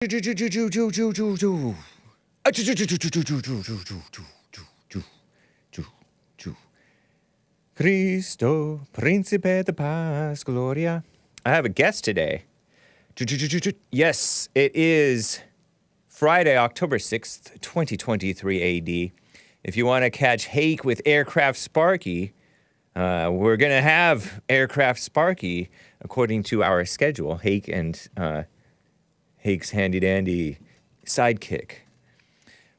Cristo, Principe de Paz, Gloria. I have a guest today. Yes, it is Friday, October 6th, 2023 AD. If you want to catch Hake with AircraftSparky, we're going to have AircraftSparky according to our schedule. Hake and Hake's handy-dandy sidekick.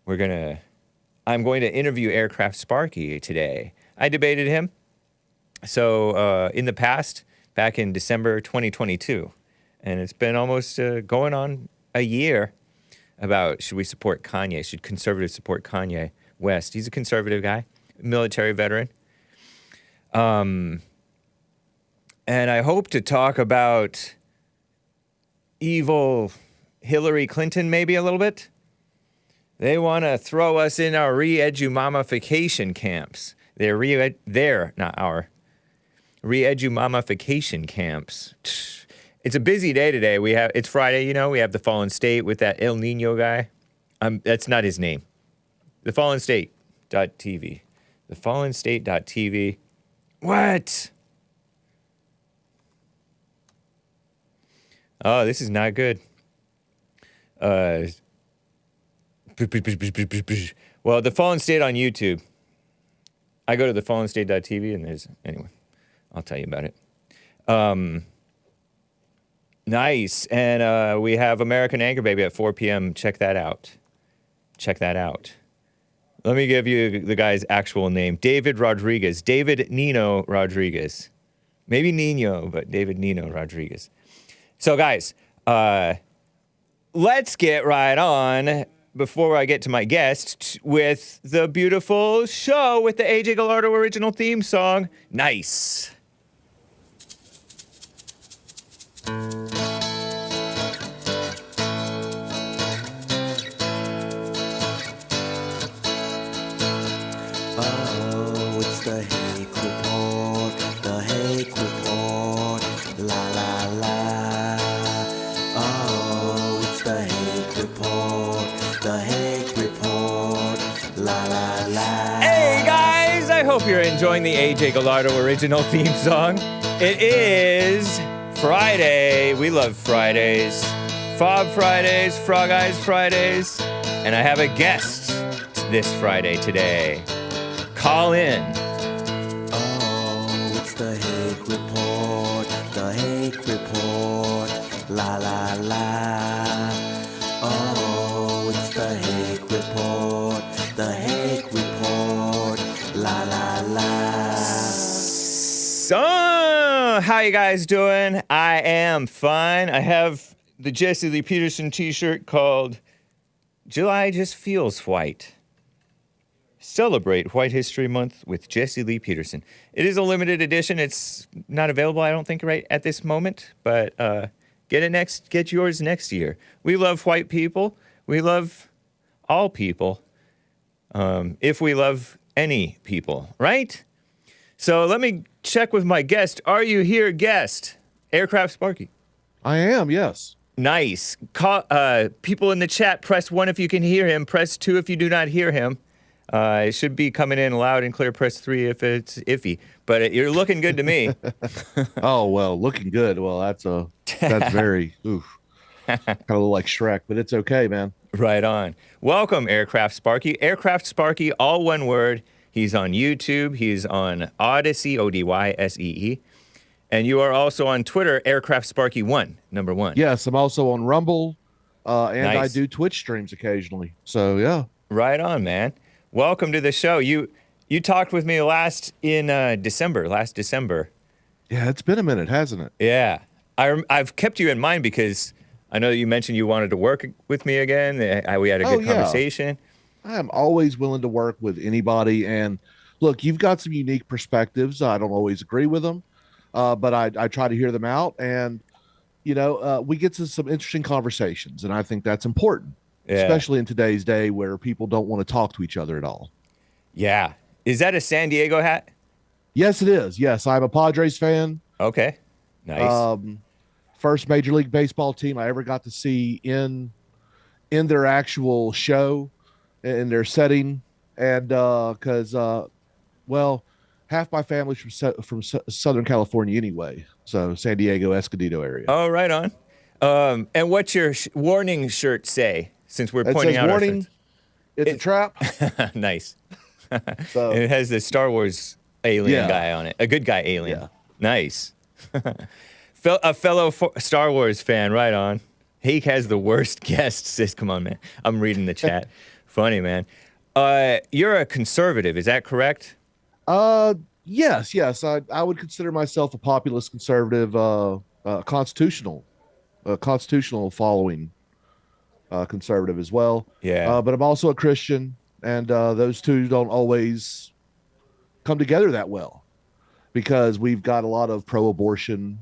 I'm going to interview AircraftSparky today. I debated him. So in the past, back in December 2022, and it's been almost going on a year about should we support Kanye? Should conservatives support Kanye West? He's a conservative guy, military veteran. And I hope to talk about evil Hillary Clinton maybe a little bit. They want to throw us in our re-eduMAMAFIcation camps. Not our re-eduMAMAFIcation camps. It's a busy day today. It's Friday, you know. We have the Fallen State with that El Nino guy. That's not his name. The FallenState.tv. The FallenState.tv. What? Oh, this is not good. Well, the Fallen State on YouTube. I go to the FallenState.tv and anyway, I'll tell you about it. Nice. And we have American Anchor Baby at 4 p.m. Check that out. Let me give you the guy's actual name. David Rodriguez. David Nino Rodriguez. Maybe Nino, but David Nino Rodriguez. So, guys, let's get right on, before I get to my guest, with the beautiful show with the AJ Gallardo original theme song. Nice. Oh, it's the Hake Report, the Hake Report, la la la. Oh, it's the Hake Report, the Hake Report, la la la. Hey guys, I hope you're enjoying the AJ Gallardo original theme song. It is Friday. We love Fridays. Fob Fridays, Frog Eyes Fridays. And I have a guest this Friday today. Call in. Oh, it's the Hake Report, the Hake Report, la la la. Oh, it's the Hake Report, the Hake Report, la la la. So, how you guys doing? I am fine. I have the Jesse Lee Peterson t-shirt called July Just Feels White. Celebrate White History Month with Jesse Lee Peterson. It is a limited edition. It's not available, I don't think, right at this moment. But get yours next year. We love white people. We love all people. If we love any people, right? So let me check with my guest. Are you here, guest? AircraftSparky. I am, yes. Nice. People in the chat, press 1 if you can hear him. Press 2 if you do not hear him. It should be coming in loud and clear. Press 3 if it's iffy. But you're looking good to me. Oh, well, looking good. Well, that's very, oof. Kind of look like Shrek, but it's okay, man. Right on. Welcome, AircraftSparky. AircraftSparky, all one word. He's on YouTube. He's on Odyssey, Odyssee. And you are also on Twitter, AircraftSparky1, number 1. Yes, I'm also on Rumble, and Nice. I do Twitch streams occasionally. So, yeah. Right on, man. Welcome to the show. You talked with me last December. Yeah, it's been a minute, hasn't it? Yeah. I've kept you in mind because I know you mentioned you wanted to work with me again. We had a good conversation. I am always willing to work with anybody. And look, you've got some unique perspectives. I don't always agree with them, but I try to hear them out. And, we get to some interesting conversations. And I think that's important, especially in today's day where people don't want to talk to each other at all. Yeah. Is that a San Diego hat? Yes, it is. Yes, I'm a Padres fan. Okay. Nice. First Major League Baseball team I ever got to see in in their actual show, in their setting, and because well, half my family's from Southern California anyway, so San Diego, Escondido area. Oh, right on. And what's your warning shirt say? Since we're It pointing says, out warning, our shirts. it's a trap. Nice. So, And it has the Star Wars alien guy on it. A good guy alien. Yeah. Nice. A fellow Star Wars fan, right on. He has the worst guests. Says, come on, man. I'm reading the chat. Funny, man. You're a conservative, is that correct? yes. I would consider myself a populist conservative, constitutional following conservative as well. Yeah. But I'm also a Christian, and those two don't always come together that well, because we've got a lot of pro-abortion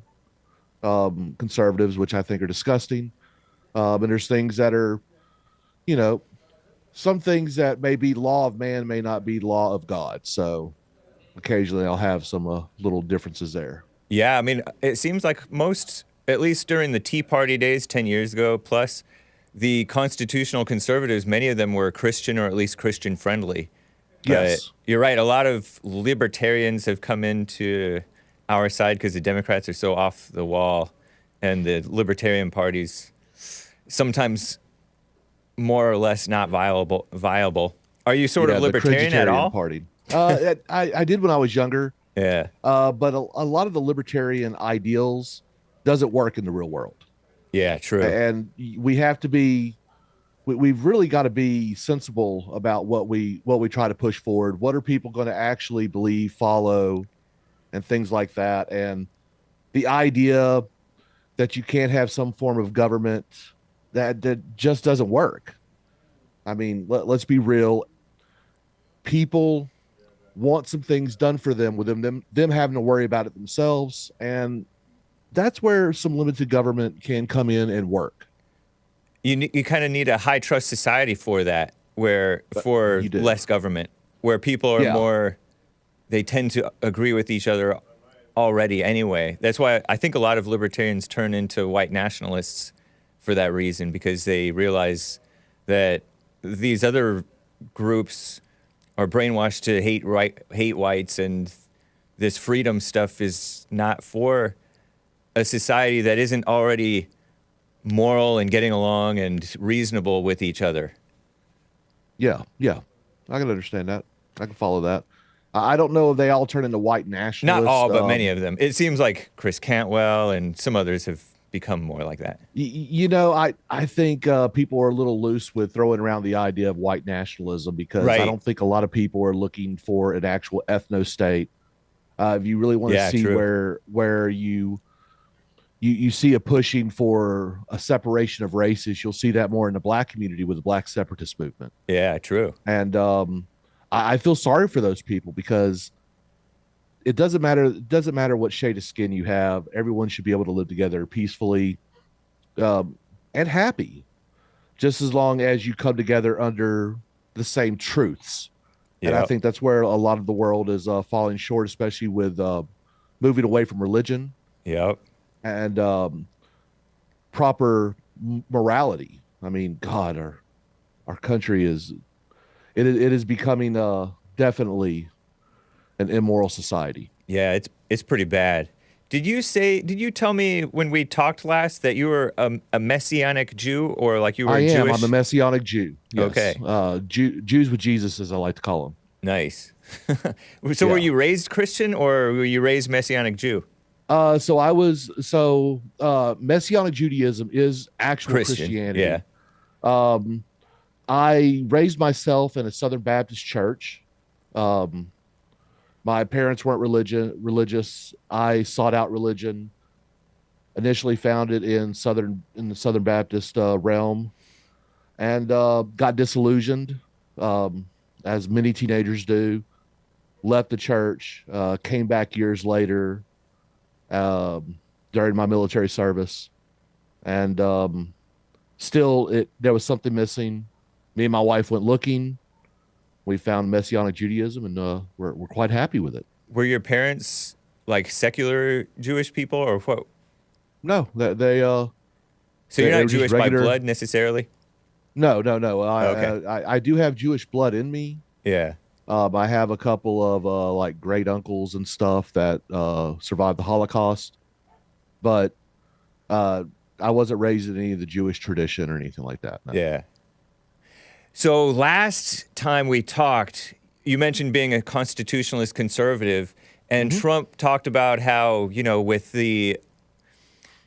conservatives, which I think are disgusting. And there's things that are, some things that may be law of man may not be law of God. So occasionally I'll have some little differences there. Yeah, I mean, it seems like most, at least during the Tea Party days 10 years ago plus, the constitutional conservatives, many of them were Christian or at least Christian friendly. Yes. You're right. A lot of libertarians have come into our side because the Democrats are so off the wall, and the Libertarian parties sometimes more or less not viable. Are you sort of libertarian at all? Party. I did when I was younger. Yeah. But a lot of the libertarian ideals doesn't work in the real world. Yeah, true. And we have to be, we've really got to be sensible about what we try to push forward. What are people going to actually believe, follow, and things like that. And the idea that you can't have some form of government that just doesn't work. I mean, let's be real. People want some things done for them, with them having to worry about it themselves, and that's where some limited government can come in and work. You kind of need a high trust society for that, for less government, where people are more, they tend to agree with each other already anyway. That's why I think a lot of libertarians turn into white nationalists for that reason, because they realize that these other groups are brainwashed to hate whites, and this freedom stuff is not for a society that isn't already moral and getting along and reasonable with each other. Yeah. I can understand that. I can follow that. I don't know if they all turn into white nationalists. Not all, but many of them. It seems like Chris Cantwell and some others have become more like that. I think people are a little loose with throwing around the idea of white nationalism, because I don't think a lot of people are looking for an actual ethno state. If you really want to see where you see a pushing for a separation of races, you'll see that more in the black community with the black separatist movement. Yeah, true. And I feel sorry for those people, because it doesn't matter what shade of skin you have. Everyone should be able to live together peacefully and happy, just as long as you come together under the same truths. Yep. And I think that's where a lot of the world is falling short, especially with moving away from religion. Yep. And proper morality. I mean, God, our country is becoming definitely an immoral society. Yeah, it's pretty bad. Did you tell me when we talked last that you were a Messianic Jew, or like you were Jewish? I'm a Messianic Jew. Yes. Okay. Jews with Jesus, as I like to call them. Nice. So were you raised Christian, or were you raised Messianic Jew? Messianic Judaism is actual Christianity. Yeah. I raised myself in a Southern Baptist church. My parents weren't religious. I sought out religion. Initially found it in the Southern Baptist realm, and got disillusioned, as many teenagers do. Left the church. Came back years later during my military service, and still there was something missing. Me and my wife went looking. We found Messianic Judaism, and we're quite happy with it. Were your parents like secular Jewish people, or what? No, they So you're not Jewish by blood necessarily? No, no, no. Okay. I do have Jewish blood in me. Yeah. I have a couple of like great uncles and stuff that survived the Holocaust, but I wasn't raised in any of the Jewish tradition or anything like that. No. Yeah. So last time we talked, you mentioned being a constitutionalist conservative, and Trump talked about how, you know, with the,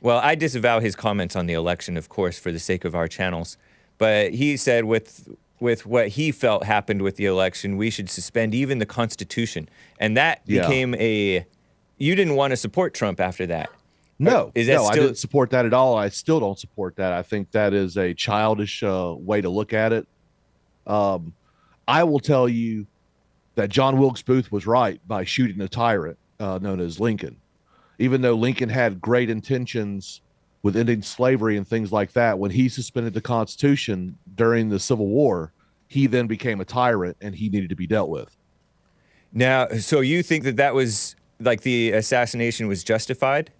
well, I disavow his comments on the election, of course, for the sake of our channels, but he said with what he felt happened with the election, we should suspend even the Constitution. And that became a, you didn't want to support Trump after that. No, Is that no, I still- didn't support that at all. I still don't support that. I think that is a childish way to look at it. I will tell you that John Wilkes Booth was right by shooting a tyrant known as Lincoln. Even though Lincoln had great intentions with ending slavery and things like that, when he suspended the Constitution during the Civil War, he then became a tyrant and he needed to be dealt with. Now, so you think that that was, like, the assassination was justified?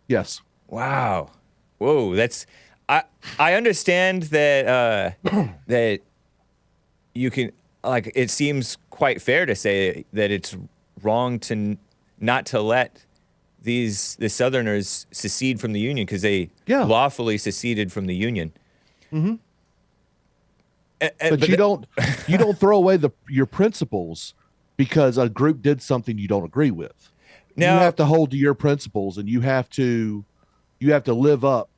Yes. Wow. Whoa, that's, I understand that that you can, like, it seems quite fair to say that it's wrong to not to let the Southerners secede from the Union because they lawfully seceded from the Union. Mm-hmm. But you don't throw away your principles because a group did something you don't agree with. Now, you have to hold to your principles, and you have to live up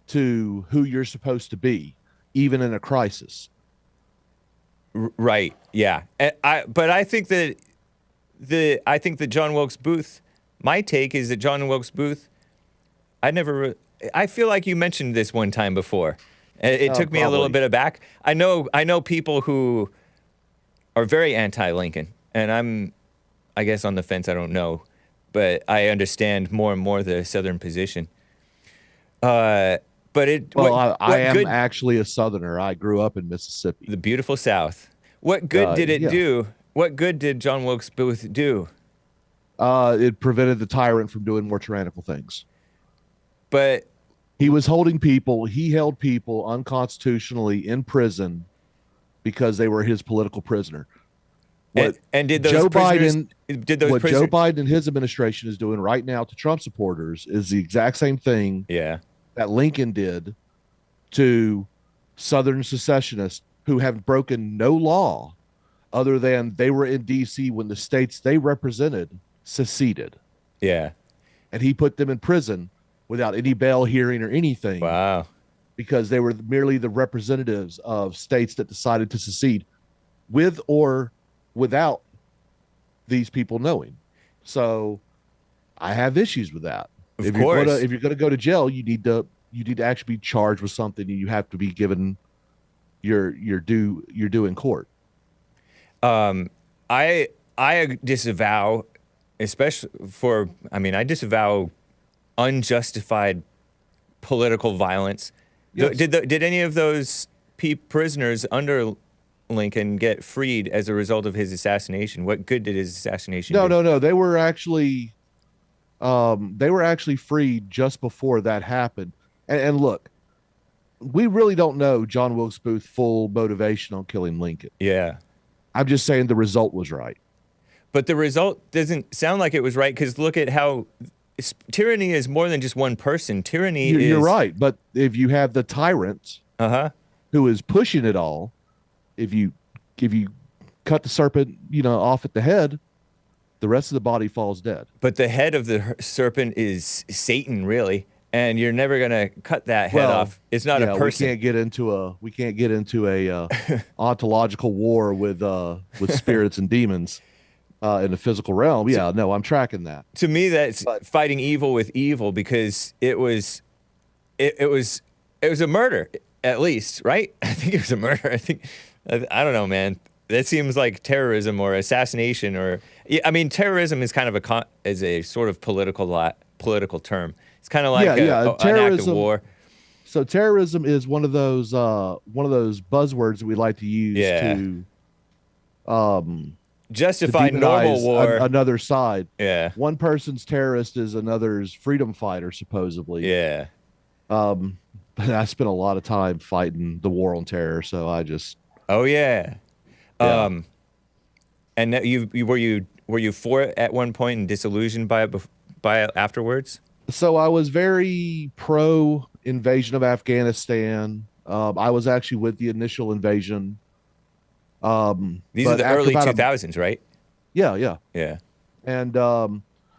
to who you're supposed to be, even in a crisis. Right. Yeah. But I think that John Wilkes Booth, my take is that John Wilkes Booth, I feel like you mentioned this one time before. It took me a little bit aback. I know people who are very anti-Lincoln, and I guess on the fence, I don't know, but I understand more and more the Southern position. I am actually a Southerner. I grew up in Mississippi. The beautiful South. What good did it do? What good did John Wilkes Booth do? It prevented the tyrant from doing more tyrannical things. But he held people unconstitutionally in prison because they were his political prisoner. And did those Joe Biden and his administration is doing right now to Trump supporters is the exact same thing that Lincoln did to Southern secessionists who have broken no law other than they were in D.C. when the states they represented seceded. Yeah. And he put them in prison without any bail hearing or anything. Wow. Because they were merely the representatives of states that decided to secede with or without these people knowing. So I have issues with that. If you're going to go to jail, you need to actually be charged with something, and you have to be given your due in court. I disavow, I disavow unjustified political violence. Yes. Did any of those prisoners under Lincoln get freed as a result of his assassination? What good did his assassination do? No. They were actually freed just before that happened. And look, we really don't know John Wilkes Booth's full motivation on killing Lincoln. Yeah. I'm just saying the result was right. But the result doesn't sound like it was right, because look at how tyranny is more than just one person. Tyranny is... You're right, but if you have the tyrant who is pushing it all, if you cut the serpent, off at the head, the rest of the body falls dead. But the head of the serpent is Satan, really, and you're never gonna cut that head off. It's not a person. We can't get into a ontological war with spirits and demons in the physical realm. Yeah, no, I'm tracking that. To me, that's fighting evil with evil, because it was a murder, at least, right? I think it was a murder. I don't know, man. That seems like terrorism or assassination, or terrorism is kind of a sort of political term. It's kind of like an act of war. So terrorism is one of those buzzwords that we like to use to justify normal war. Another side. Yeah. One person's terrorist is another's freedom fighter, supposedly. Yeah. but I spent a lot of time fighting the war on terror. So I just, Oh yeah. yeah. And that were you for it at one point and disillusioned by it afterwards? So I was very pro invasion of Afghanistan. I was actually with the initial invasion. These are But the after early about 2000s, right? yeah, yeah. Yeah. And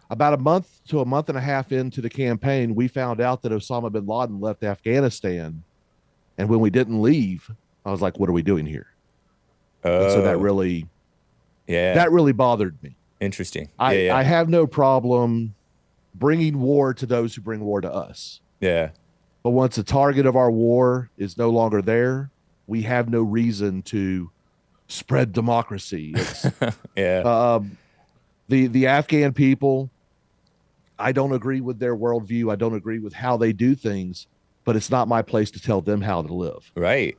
about a month to a month and a half into the campaign, we found out that Osama bin Laden left Afghanistan. And when we didn't leave, I was like, what are we doing here? And so Oh, that really bothered me. interesting. I have no problem bringing war to those who bring war to us. Yeah. But once the target of our war is no longer there, we have no reason to spread democracy. It's, Yeah. the Afghan people, I don't agree with their worldview. I don't agree with how they do things, but it's not my place to tell them how to live. Right.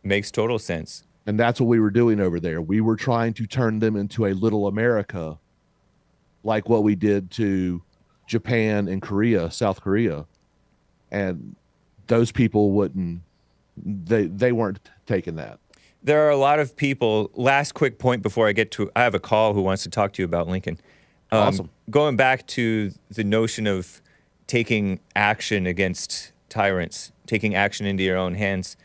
Makes total sense. And that's what we were doing over there. We were trying to turn them into a little America, like what we did to Japan and Korea, South Korea. And those people they weren't taking that. There are a lot of people. Last quick point before I have a call who wants to talk to you about Lincoln. Awesome. Going back to the notion of taking action against tyrants, taking action into your own hands.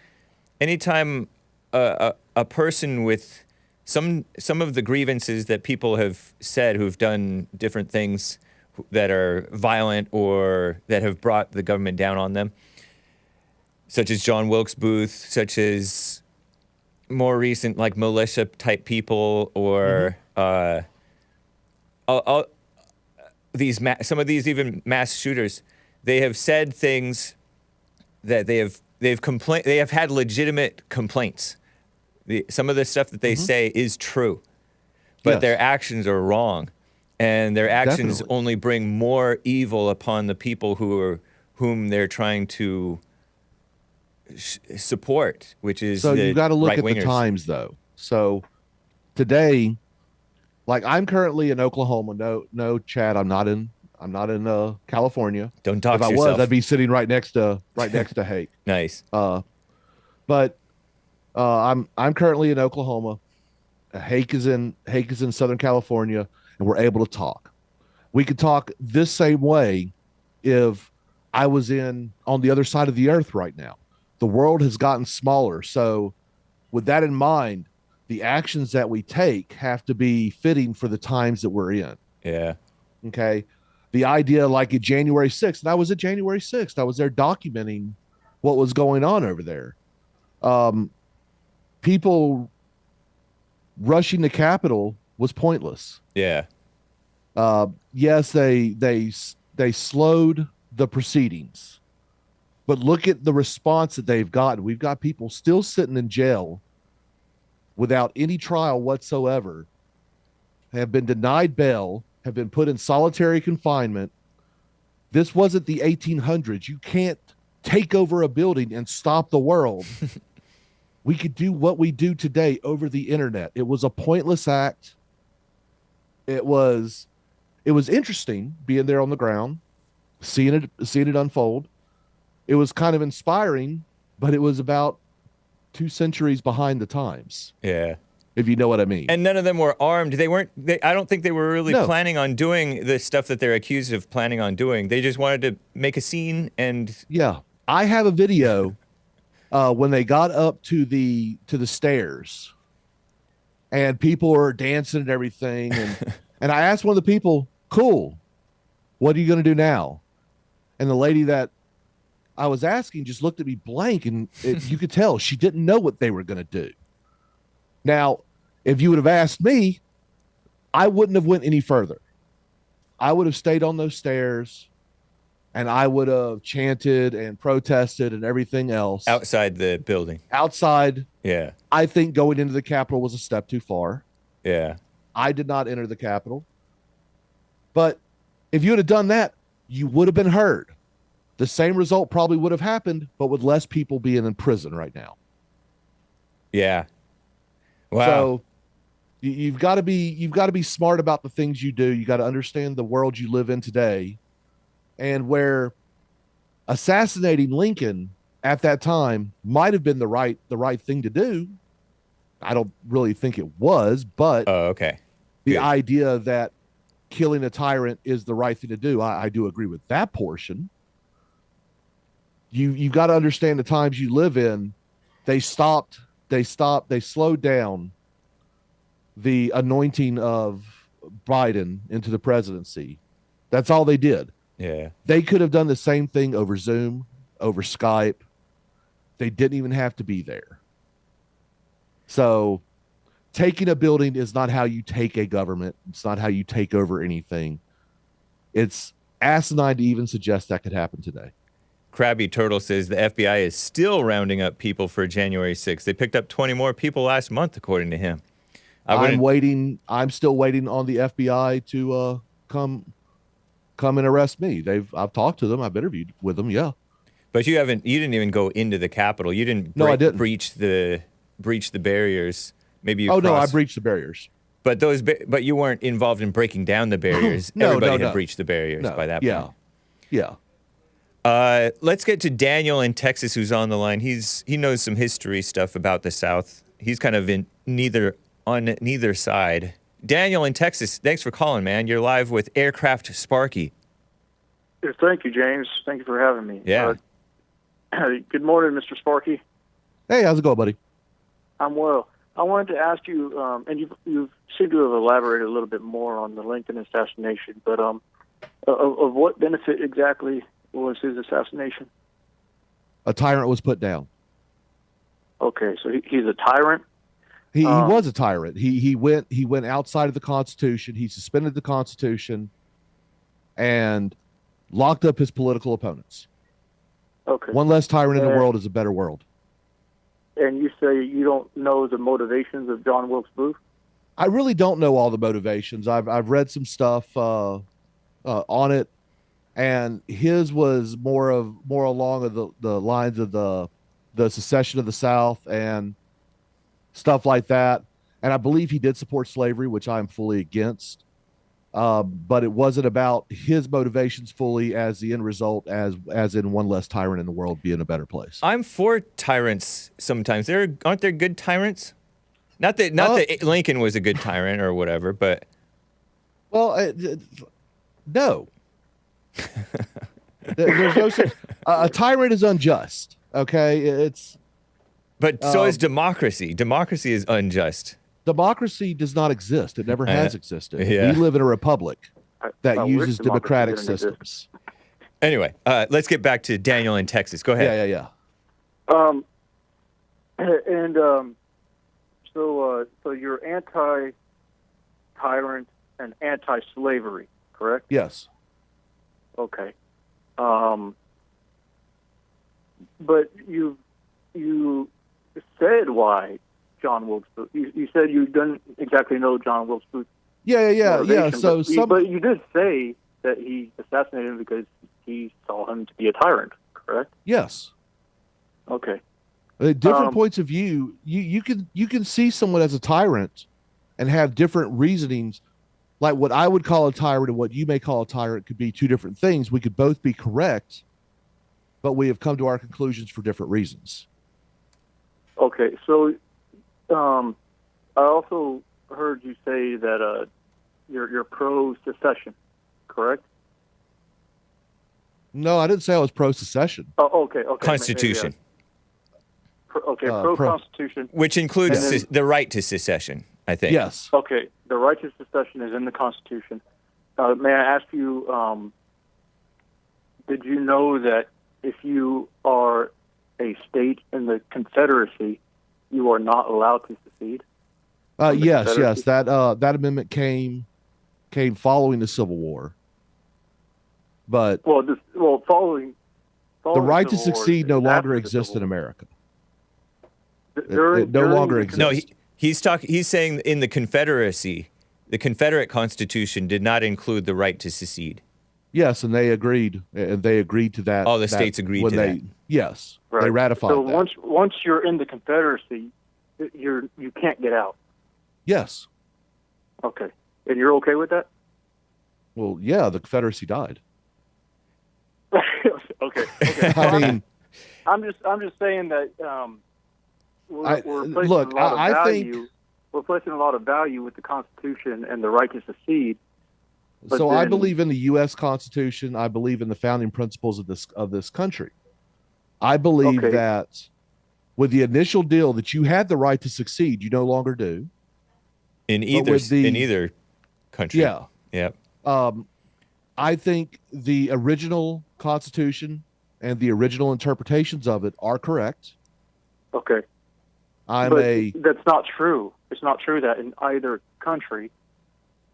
Anytime a person with some of the grievances that people have said who've done different things that are violent or that have brought the government down on them, such as John Wilkes Booth, such as more recent like militia type people, or some of these even mass shooters, they have said things that they have had legitimate complaints. Some of the stuff that they say is true, but Yes. their actions are wrong, and their actions Definitely. only bring more evil upon the people whom they're trying to support, which is So the you've got to look at the right-wingers. times, though. So today, like I'm currently in Oklahoma. No, Chad, I'm not in California. Don't dox If I yourself. was, I'd be sitting right next to Hake. Nice. But I'm currently in Oklahoma. Hake is in Southern California, and we're able to talk. We could talk this same way if I was on the other side of the earth right now. The world has gotten smaller, so with that in mind, the actions that we take have to be fitting for the times that we're in. Yeah. Okay. The idea, like at January 6th, and I was at January 6th, I was there documenting what was going on over there. People rushing the Capitol was pointless. Yeah. Yes, they slowed the proceedings, but look at the response that they've gotten. We've got people still sitting in jail without any trial whatsoever, have been denied bail, have been put in solitary confinement. This wasn't the 1800s. You can't take over a building and stop the world. We could do what we do today over the internet. It was a pointless act. It was interesting being there on the ground, seeing it unfold. It was kind of inspiring, but it was about 2 centuries behind the times, Yeah. if you know what I mean. And none of them were armed. I don't think they were really No. planning on doing the stuff that they're accused of planning on doing. They just wanted to make a scene and Yeah, I have a video when they got up to the stairs, and people were dancing and everything, and I asked one of the people, "Cool, what are you going to do now?" And the lady that I was asking just looked at me blank, and you could tell she didn't know what they were going to do. Now, if you would have asked me, I wouldn't have went any further. I would have stayed on those stairs, and I would have chanted and protested and everything else outside the building. outside. Yeah. I think going into the Capitol was a step too far. Yeah. I did not enter the Capitol. But if you would have done that, you would have been heard. The same result probably would have happened, but with less people being in prison right now. Yeah. Wow. So you've got to be smart about the things you do. You got to understand the world you live in today, and where assassinating Lincoln at that time might have been the right thing to do. I don't really think it was, but okay. The Good. idea that killing a tyrant is the right thing to do, I do agree with that portion. You've got to understand the times you live in. They slowed down the anointing of Biden into the presidency. That's all they did. Yeah. They could have done the same thing over Zoom, over Skype. They didn't even have to be there. So taking a building is not how you take a government. It's not how you take over anything. It's asinine to even suggest that could happen today. Krabby Turtle says the FBI is still rounding up people for January 6th. They picked up 20 more people last month, according to him. I'm still waiting on the FBI to come and arrest me. I've talked to them. I've interviewed with them. Yeah. But you didn't even go into the Capitol. You didn't, I didn't breach the barriers. Maybe you no, I breached the barriers. But you weren't involved in breaking down the barriers. Everybody had breached the barriers by that point. Yeah. Let's get to Daniel in Texas, who's on the line. He knows some history stuff about the South. He's kind of on neither side. Daniel in Texas, thanks for calling, man. You're live with AircraftSparky. Thank you, James. Thank you for having me. Yeah. Good morning, Mr. Sparky. Hey, how's it going, buddy? I'm well. I wanted to ask you, and you seem to have elaborated a little bit more on the Lincoln assassination, but of what benefit exactly was his assassination? A tyrant was put down. Okay, so he's a tyrant? He was a tyrant. He went outside of the Constitution. He suspended the Constitution and locked up his political opponents. Okay. One less tyrant in the world is a better world. And you say you don't know the motivations of John Wilkes Booth? I really don't know all the motivations. I've read some stuff on it, and his was more along the lines of the secession of the South and stuff like that. And I believe he did support slavery, which I'm fully against. But it wasn't about his motivations fully as the end result, as in one less tyrant in the world being a better place. I'm for tyrants sometimes. Aren't there good tyrants? Not that Lincoln was a good tyrant or whatever, but well, no. There's no such. A tyrant is unjust. Okay, but so is democracy. Democracy is unjust. Democracy does not exist. It never has existed. Yeah. We live in a republic that uses democratic democracy systems. Anyway, let's get back to Daniel in Texas. Go ahead. Yeah. So you're anti-tyrant and anti-slavery, correct? Yes. Okay. But you said why John Wilkes Booth. You said you didn't exactly know John Wilkes Booth. Yeah. So but you did say that he assassinated him because he saw him to be a tyrant, correct? Yes. Okay. Different points of view. You can see someone as a tyrant and have different reasonings. Like what I would call a tyrant and what you may call a tyrant could be two different things. We could both be correct, but we have come to our conclusions for different reasons. Okay. So I also heard you say that you're pro-secession, correct? No, I didn't say I was pro-secession. Oh, okay. Constitution. Pro-Constitution. Which includes the right to secession, I think. Yes. Okay, the right to secession is in the Constitution. May I ask you, did you know that if you are a state in the Confederacy, you are not allowed to secede? Yes. That amendment came following the Civil War. But following the right to Civil War succeed is no longer after the exists Civil in War. America. During no longer the- exists. No, he's saying in the Confederacy, the Confederate Constitution did not include the right to secede. Yes, and they agreed. And they agreed to that. All the states agreed when to that. Yes, Right. they ratified So that. once you're in the Confederacy, you can't get out. Yes. Okay, and you're okay with that? Well, yeah, the Confederacy died. Okay. I mean, I'm just saying that we're placing look, a lot of I value. think We're placing a lot of value with the Constitution and the right to secede. But so. I then- believe in the U.S. Constitution. I believe in the founding principles of this country. I believe Okay. that with the initial deal that you had the right to succeed, you no longer do. In with either country. Yeah. Yep. I think the original Constitution and the original interpretations of it are correct. Okay. That's not true. It's not true that in either country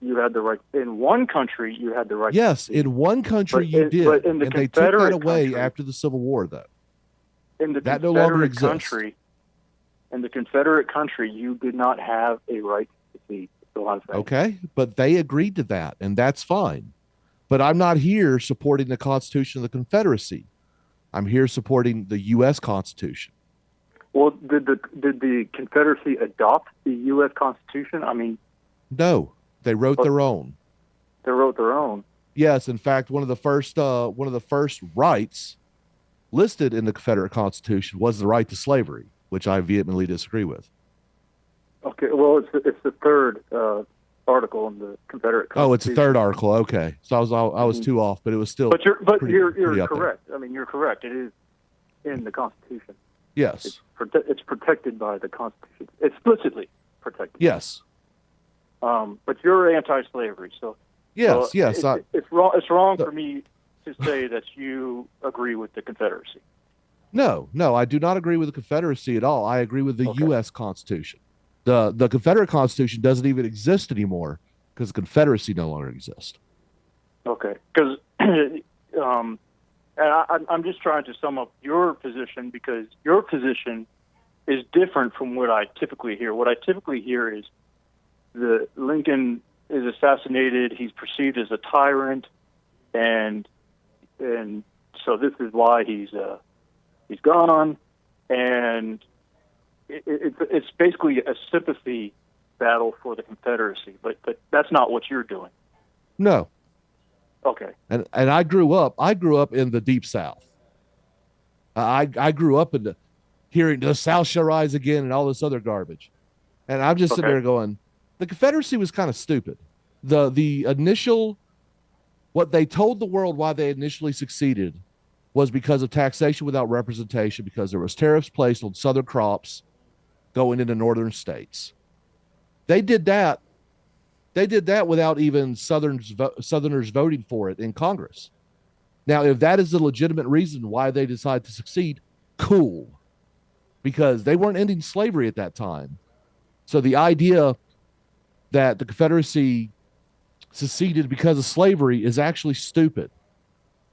you had the right. In one country you had the right. Yes, in one country you did, but in the and they took that Confederate away country, after the Civil War, though. In the That no Confederate longer exists. country, in the Confederate country, you did not have a right to secede. That's all I'm saying. Okay, but they agreed to that, and that's fine. But I'm not here supporting the Constitution of the Confederacy. I'm here supporting the U.S. Constitution. Well, did the Confederacy adopt the U.S. Constitution? I mean, No, they wrote their own. they wrote their own. Yes, in fact, one of the first rights listed in the Confederate Constitution was the right to slavery, which I vehemently disagree with. Okay, well, it's the third article in the Confederate Constitution. Oh, it's the third article. Okay, so I was too off, but it was still. But you're pretty up there. correct. I mean, you're correct. It is in the Constitution. Yes. It's protected by the Constitution. Explicitly protected. Yes. But you're anti-slavery, so Yes. so Yes. It's wrong. It's wrong for me to say that you agree with the Confederacy. No, I do not agree with the Confederacy at all. I agree with the Okay. U.S. Constitution. The Confederate Constitution doesn't even exist anymore because the Confederacy no longer exists. Okay, because and I'm just trying to sum up your position because your position is different from what I typically hear. What I typically hear is the Lincoln is assassinated. He's perceived as a tyrant, and so this is why he's gone, and it's basically a sympathy battle for the Confederacy. But that's not what you're doing. No. Okay. And I grew up in the Deep South. I grew up in hearing the South shall rise again and all this other garbage. And I'm just sitting Okay. there going, the Confederacy was kind of stupid. The initial, what they told the world why they initially succeeded was because of taxation without representation, because there was tariffs placed on Southern crops going into northern states. They did that without even Southerners voting for it in Congress. Now, if that is the legitimate reason why they decide to succeed, cool. Because they weren't ending slavery at that time. So the idea that the Confederacy seceded because of slavery is actually stupid.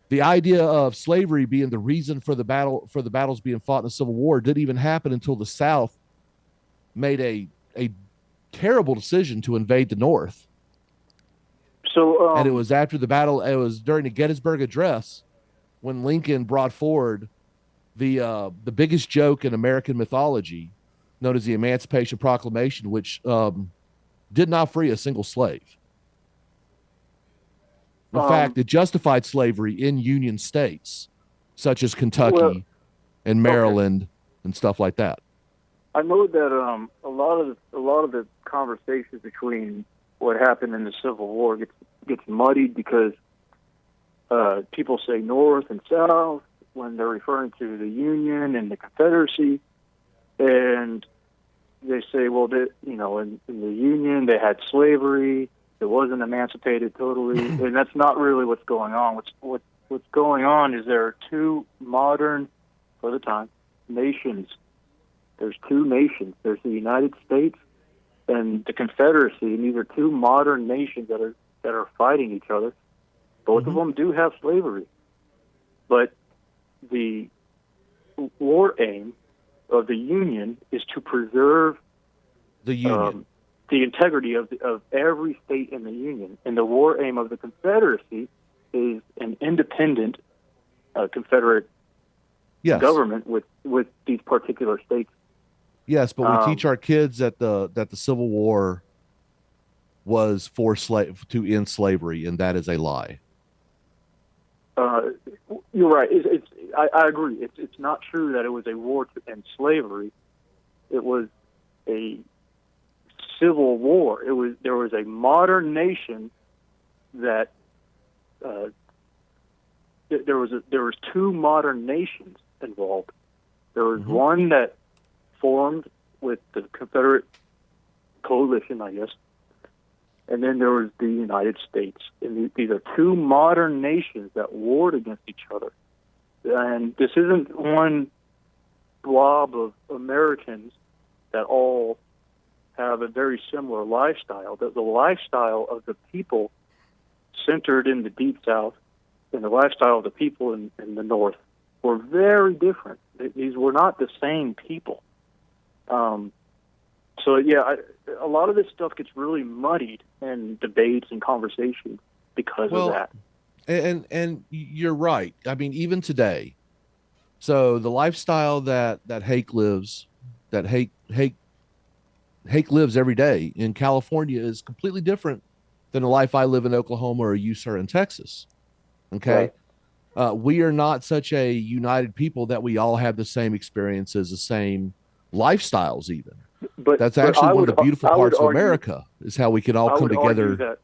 The idea of slavery being the reason for the battles being fought in the Civil War didn't even happen until the South made a terrible decision to invade the North. So, and it was after the battle. It was during the Gettysburg Address when Lincoln brought forward the biggest joke in American mythology, known as the Emancipation Proclamation, which did not free a single slave. In fact, it justified slavery in Union states, such as Kentucky and Maryland and stuff like that. I know that a lot of the conversations between what happened in the Civil War gets muddied because people say North and South when they're referring to the Union and the Confederacy, and they say, well, in the Union they had slavery, it wasn't emancipated totally, and that's not really what's going on. What's going on is there are two modern, for the time, nations. There's two nations. There's the United States and the Confederacy, and these are two modern nations that are fighting each other. Both of them do have slavery, but the war aim of the Union is to preserve the Union, the integrity of every state in the Union, and the war aim of the Confederacy is an independent Confederate government with these particular states. Yes, but we teach our kids that the Civil War was to end slavery, and that is a lie. You're right. I agree. It's not true that it was a war to end slavery. It was a civil war. There was a modern nation that there was two modern nations involved. There was one that formed with the Confederate coalition, I guess, and then there was the United States. And these are two modern nations that warred against each other. And this isn't one blob of Americans that all have a very similar lifestyle. The lifestyle of the people centered in the Deep South and the lifestyle of the people in the North were very different. These were not the same people. So, yeah, a lot of this stuff gets really muddied in debates and conversations because of that. And you're right. I mean, even today, so the lifestyle that Hake lives, that Hake lives every day in California is completely different than the life I live in Oklahoma or you, sir, in Texas. Okay. Right. We are not such a united people that we all have the same experiences, the same lifestyles even. But that's actually one of the beautiful parts of America is how we can all come together.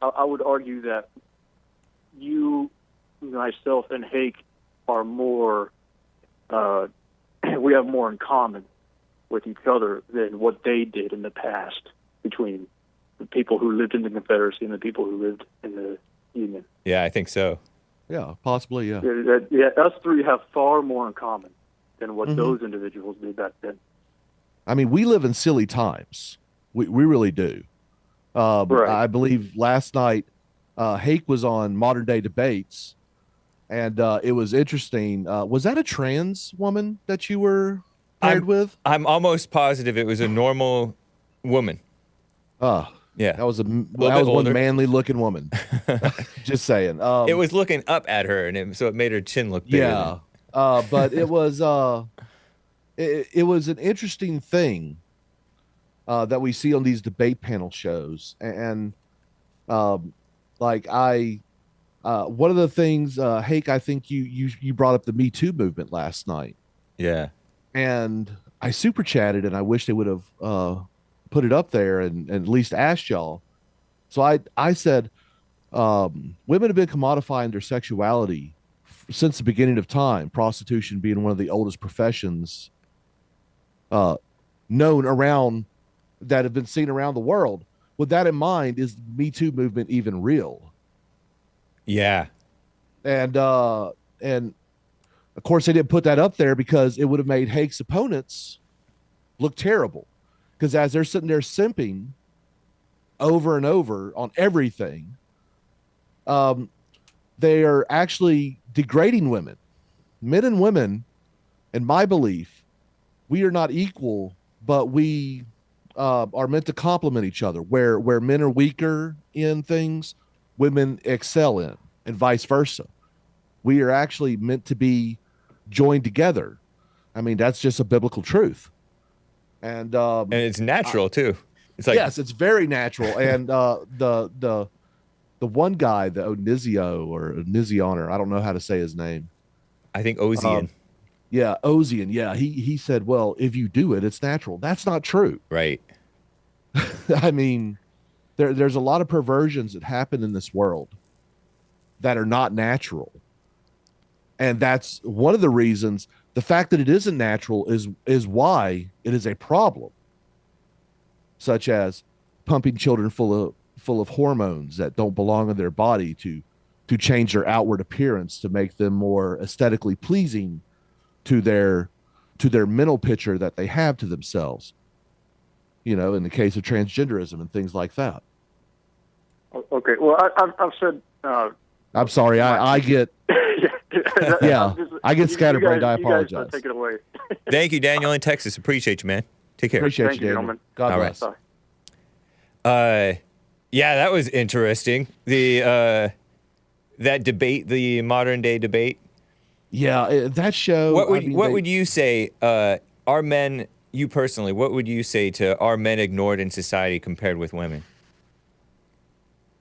I would argue that you, myself, and Hake are more, we have more in common with each other than what they did in the past between the people who lived in the Confederacy and the people who lived in the Union. Yeah, I think so. Yeah, possibly, yeah. Us three have far more in common than what those individuals did back then. I mean, we live in silly times. We really do. Right. I believe last night, Hake was on Modern Day Debates, and it was interesting. Was that a trans woman that you were paired with? I'm almost positive it was a normal woman. Yeah. That was one manly looking woman. Just saying. It was looking up at her, and so it made her chin look bigger. Yeah. But it was it was an interesting thing that we see on these debate panel shows. And one of the things, Hake, I think you brought up the Me Too movement last night. Yeah. And I super chatted, and I wish they would have put it up there and at least asked y'all. So I said, women have been commodifying their sexuality since the beginning of time, prostitution being one of the oldest professions known around, that have been seen around the world. With that in mind, is the Me Too movement even real? Yeah. And of course they didn't put that up there because it would have made Hake's opponents look terrible. Because as they're sitting there simping over and over on everything, they are actually degrading women. Men and women, in my belief, we are not equal, but we are meant to complement each other. Where men are weaker in things, women excel in, and vice versa. We are actually meant to be joined together. I mean, that's just a biblical truth. And it's natural too. It's like, yes, it's very natural. And the one guy, the Onision, I don't know how to say his name. I think Ozian. Yeah, Ozian. Yeah, he said, well, if you do it, it's natural. That's not true. Right. I mean, there's a lot of perversions that happen in this world that are not natural. And that's one of the reasons. The fact that it isn't natural is why it is a problem, such as pumping children full of hormones that don't belong in their body to change their outward appearance to make them more aesthetically pleasing to their mental picture that they have to themselves. In the case of transgenderism and things like that. Okay. Well, I've said. I'm sorry. I get. Yeah, I get scatterbrained. I apologize. Take it away. Thank you, Daniel in Texas. Appreciate you, man. Take care. Appreciate Thank you, Daniel. gentlemen. God bless. Right. Yeah, that was interesting. The that debate, the modern day debate. Yeah, that show. What would you say? Are men? You personally, what would you say to are men ignored in society compared with women?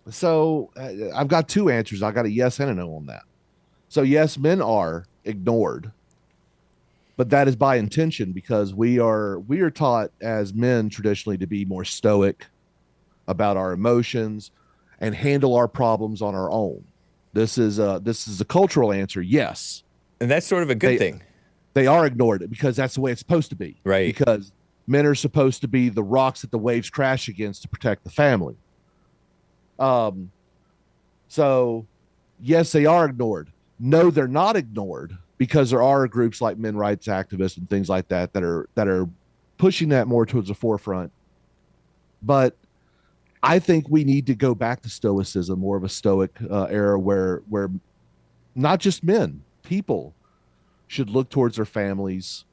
So I've got two answers. I got a yes and a no on that. So yes, men are ignored, but that is by intention because we are taught as men traditionally to be more stoic about our emotions and handle our problems on our own. This is a cultural answer. Yes. And that's sort of a good thing. They are ignored because that's the way it's supposed to be. Right. Because men are supposed to be the rocks that the waves crash against to protect the family. So yes, they are ignored. No, they're not ignored because there are groups like men rights activists and things like that that are pushing that more towards the forefront. But I think we need to go back to stoicism, more of a stoic era where not just men, people should look towards their families,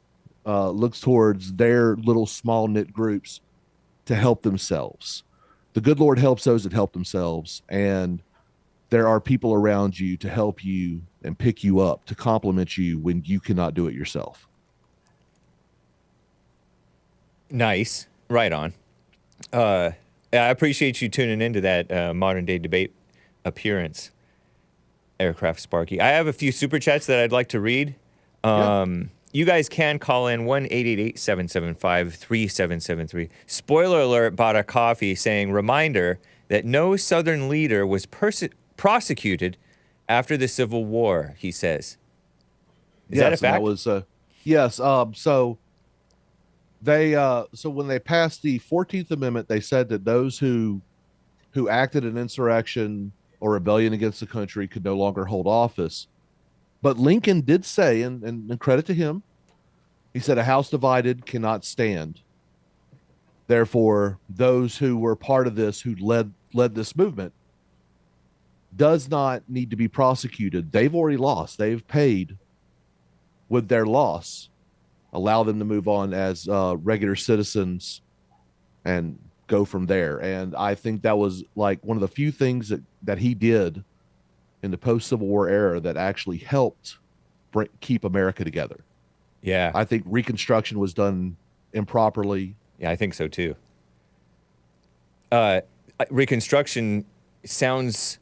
look towards their little small knit groups to help themselves. The good Lord helps those that help themselves, and there are people around you to help you and pick you up, to compliment you when you cannot do it yourself. Nice. Right on. I appreciate you tuning into that modern day debate appearance, AircraftSparky. I have a few super chats that I'd like to read. You guys can call in 1-888-775-3773. Spoiler alert, bought a coffee saying, reminder that no Southern leader was prosecuted after the Civil War, he says. Is that a fact? That was, yes. So when they passed the 14th Amendment, they said that those who acted in insurrection or rebellion against the country could no longer hold office. But Lincoln did say, and credit to him, he said, a house divided cannot stand. Therefore, those who were part of this, who led this movement, does not need to be prosecuted. They've already lost. They've paid with their loss. Allow them to move on as regular citizens and go from there. And I think that was like one of the few things that he did in the post-Civil War era that actually helped keep America together. Yeah. I think Reconstruction was done improperly. Yeah, I think so too. Reconstruction sounds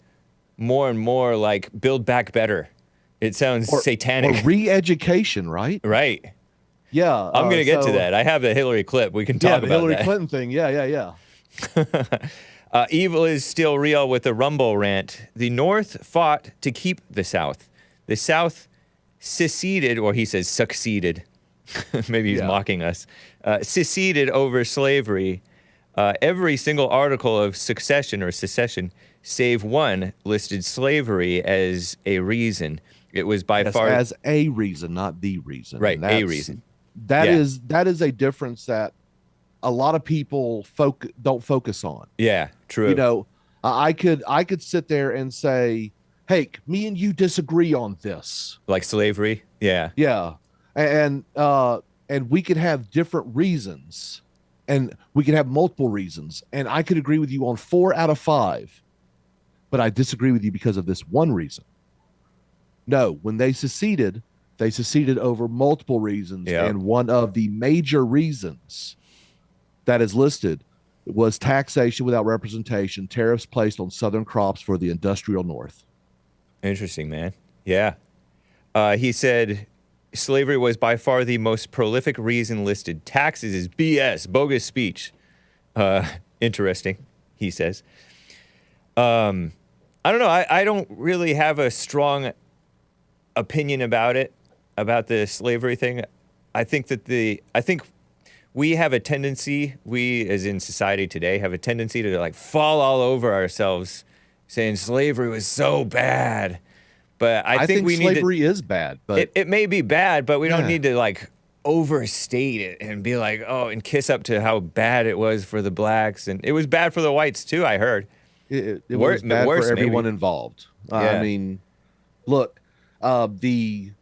more and more like Build Back Better. It sounds satanic. Or re-education, right? Right. Yeah. I'm going to get to that. I have a Hillary clip. We can talk about the Hillary that. Clinton thing. Yeah. Evil is still real with the Rumble rant. The North fought to keep the South. The South seceded, or he says succeeded. Maybe he's mocking us. Seceded over slavery. Every single article of succession or secession, save one, listed slavery as a reason. It was by far as a reason, not the reason. Right, a reason. That is a difference that a lot of people don't focus on. Yeah, true. You know, I could sit there and say, "Hey, me and you disagree on this." Like slavery? Yeah. Yeah. And we could have different reasons, and we could have multiple reasons, and I could agree with you on 4 out of 5, but I disagree with you because of this one reason. No, when they seceded over multiple reasons, and one of the major reasons that is listed was taxation without representation, tariffs placed on Southern crops for the industrial North. Interesting, man. Yeah. He said slavery was by far the most prolific reason listed. Taxes is BS, bogus speech. Interesting, he says. I don't know. I don't really have a strong opinion about it, about the slavery thing. I think we have a tendency, we as in society today, have a tendency to like fall all over ourselves saying slavery was so bad. But I think we slavery is bad, but it may be bad, but we don't need to like overstate it and be like, oh, and kiss up to how bad it was for the blacks. And it was bad for the whites too, I heard. It was bad for everyone involved. I mean, look, the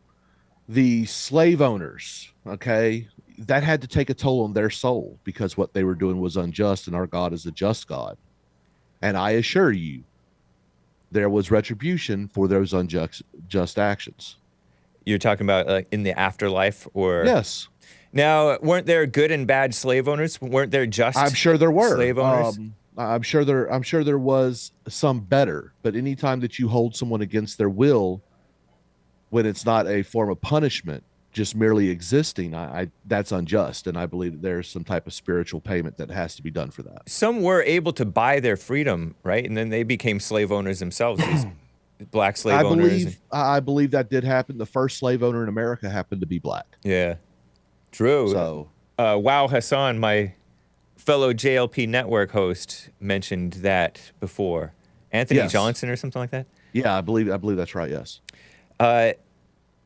slave owners, okay, that had to take a toll on their soul because what they were doing was unjust, and our God is a just God. And I assure you, there was retribution for those unjust actions. You're talking about in the afterlife, or yes. Now, weren't there good and bad slave owners? Weren't there just? I'm sure there were slave owners. I'm sure there was some better, but anytime that you hold someone against their will, when it's not a form of punishment, just merely existing, I that's unjust, and I believe that there's some type of spiritual payment that has to be done for that. Some were able to buy their freedom, right? And then they became slave owners themselves, these black slave owners. I believe that did happen. The first slave owner in America happened to be black. Yeah, true. So, Wow Hassan, my fellow JLP network host, mentioned that before. Anthony Johnson or something like that. Yeah, I believe that's right. Yes.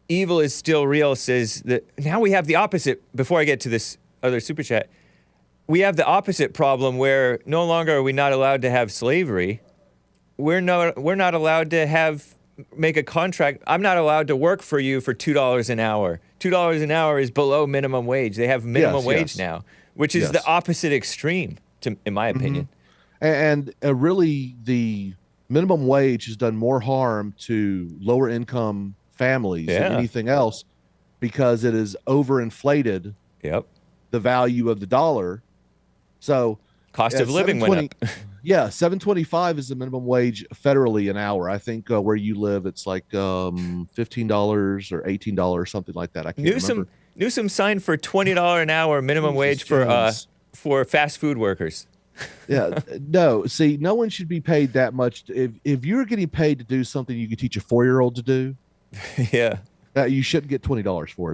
Evil is still real says that now we have the opposite. Before I get to this other super chat, we have the opposite problem where no longer are we not allowed to have slavery. We're not allowed to make a contract. I'm not allowed to work for you for $2 an hour. $2 an hour is below minimum wage. They have minimum wage now, which is the opposite extreme, in my opinion. And really, the minimum wage has done more harm to lower income families than anything else, because it is overinflated the value of the dollar. So cost of living went up. Yeah, $7.25 is the minimum wage federally an hour. I think where you live, it's like $15 or $18, something like that. I can't remember. Newsom signed for $20 an hour minimum wage for fast food workers. Yeah, no. See, no one should be paid that much. If you're getting paid to do something you could teach a 4-year-old to do, you shouldn't get $20 for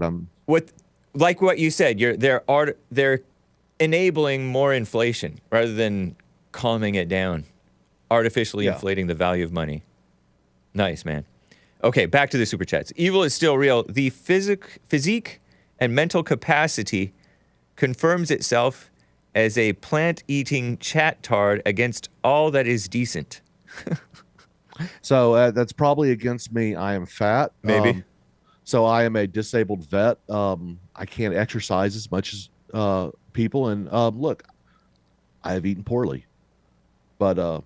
it. Like what you said, they're enabling more inflation rather than calming it down, artificially inflating the value of money. Nice, man. Okay, back to the super chats. Evil is still real. The physique and mental capacity confirms itself as a plant-eating chat tard against all that is decent. So that's probably against me. I am fat. Maybe. So I am a disabled vet. I can't exercise as much as people. And look, I have eaten poorly. But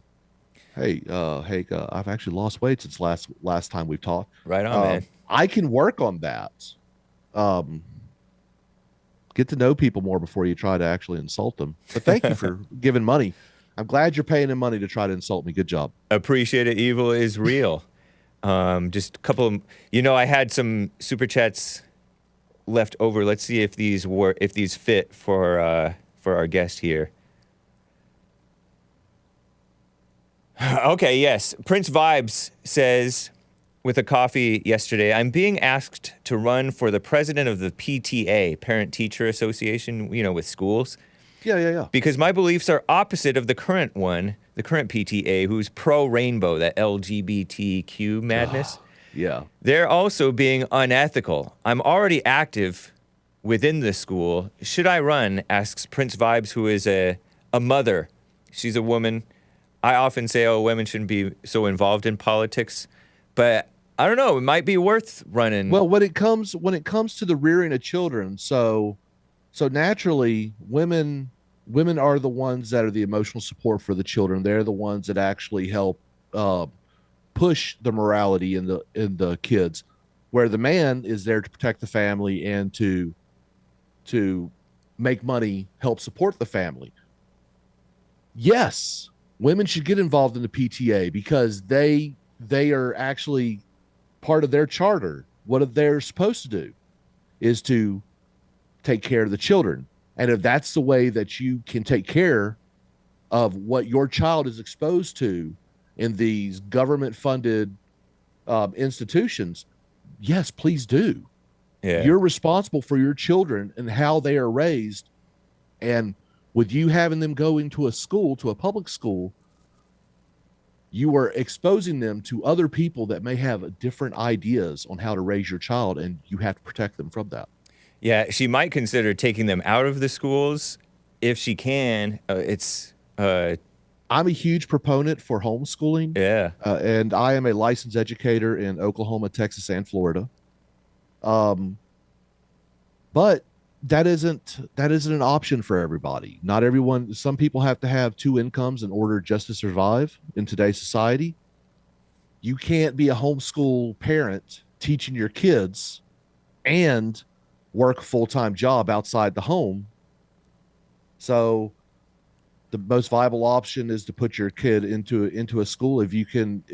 hey, I've actually lost weight since last time we've talked. Right on, man. I can work on that. Get to know people more before you try to actually insult them. But thank you for giving money. I'm glad you're paying him money to try to insult me. Good job. Appreciate it. Evil is real. Just a couple of, I had some super chats left over. Let's see if these fit for our guest here. Okay, yes. Prince Vibes says, with a coffee yesterday, I'm being asked to run for the president of the PTA, Parent Teacher Association, with schools. Yeah. Because my beliefs are opposite of the current one, the current PTA, who's pro-rainbow, that LGBTQ madness. Yeah. They're also being unethical. I'm already active within the school. Should I run? Asks Prince Vibes, who is a mother. She's a woman. I often say, women shouldn't be so involved in politics. But I don't know. It might be worth running. Well, when it comes to the rearing of children, so naturally, women are the ones that are the emotional support for the children. They're the ones that actually help push the morality in the kids, where the man is there to protect the family and to make money, help support the family. Yes, women should get involved in the PTA because they are actually part of their charter. What they're supposed to do is to take care of the children. And if that's the way that you can take care of what your child is exposed to in these government-funded institutions, yes, please do. Yeah. You're responsible for your children and how they are raised. And with you having them go into to a public school, you are exposing them to other people that may have different ideas on how to raise your child, and you have to protect them from that. Yeah, she might consider taking them out of the schools if she can. I'm a huge proponent for homeschooling. Yeah. And I am a licensed educator in Oklahoma, Texas, and Florida. But that isn't an option for everybody. Not everyone. Some people have to have 2 incomes in order just to survive in today's society. You can't be a homeschool parent teaching your kids and work a full-time job outside the home. So the most viable option is to put your kid into a school. If you can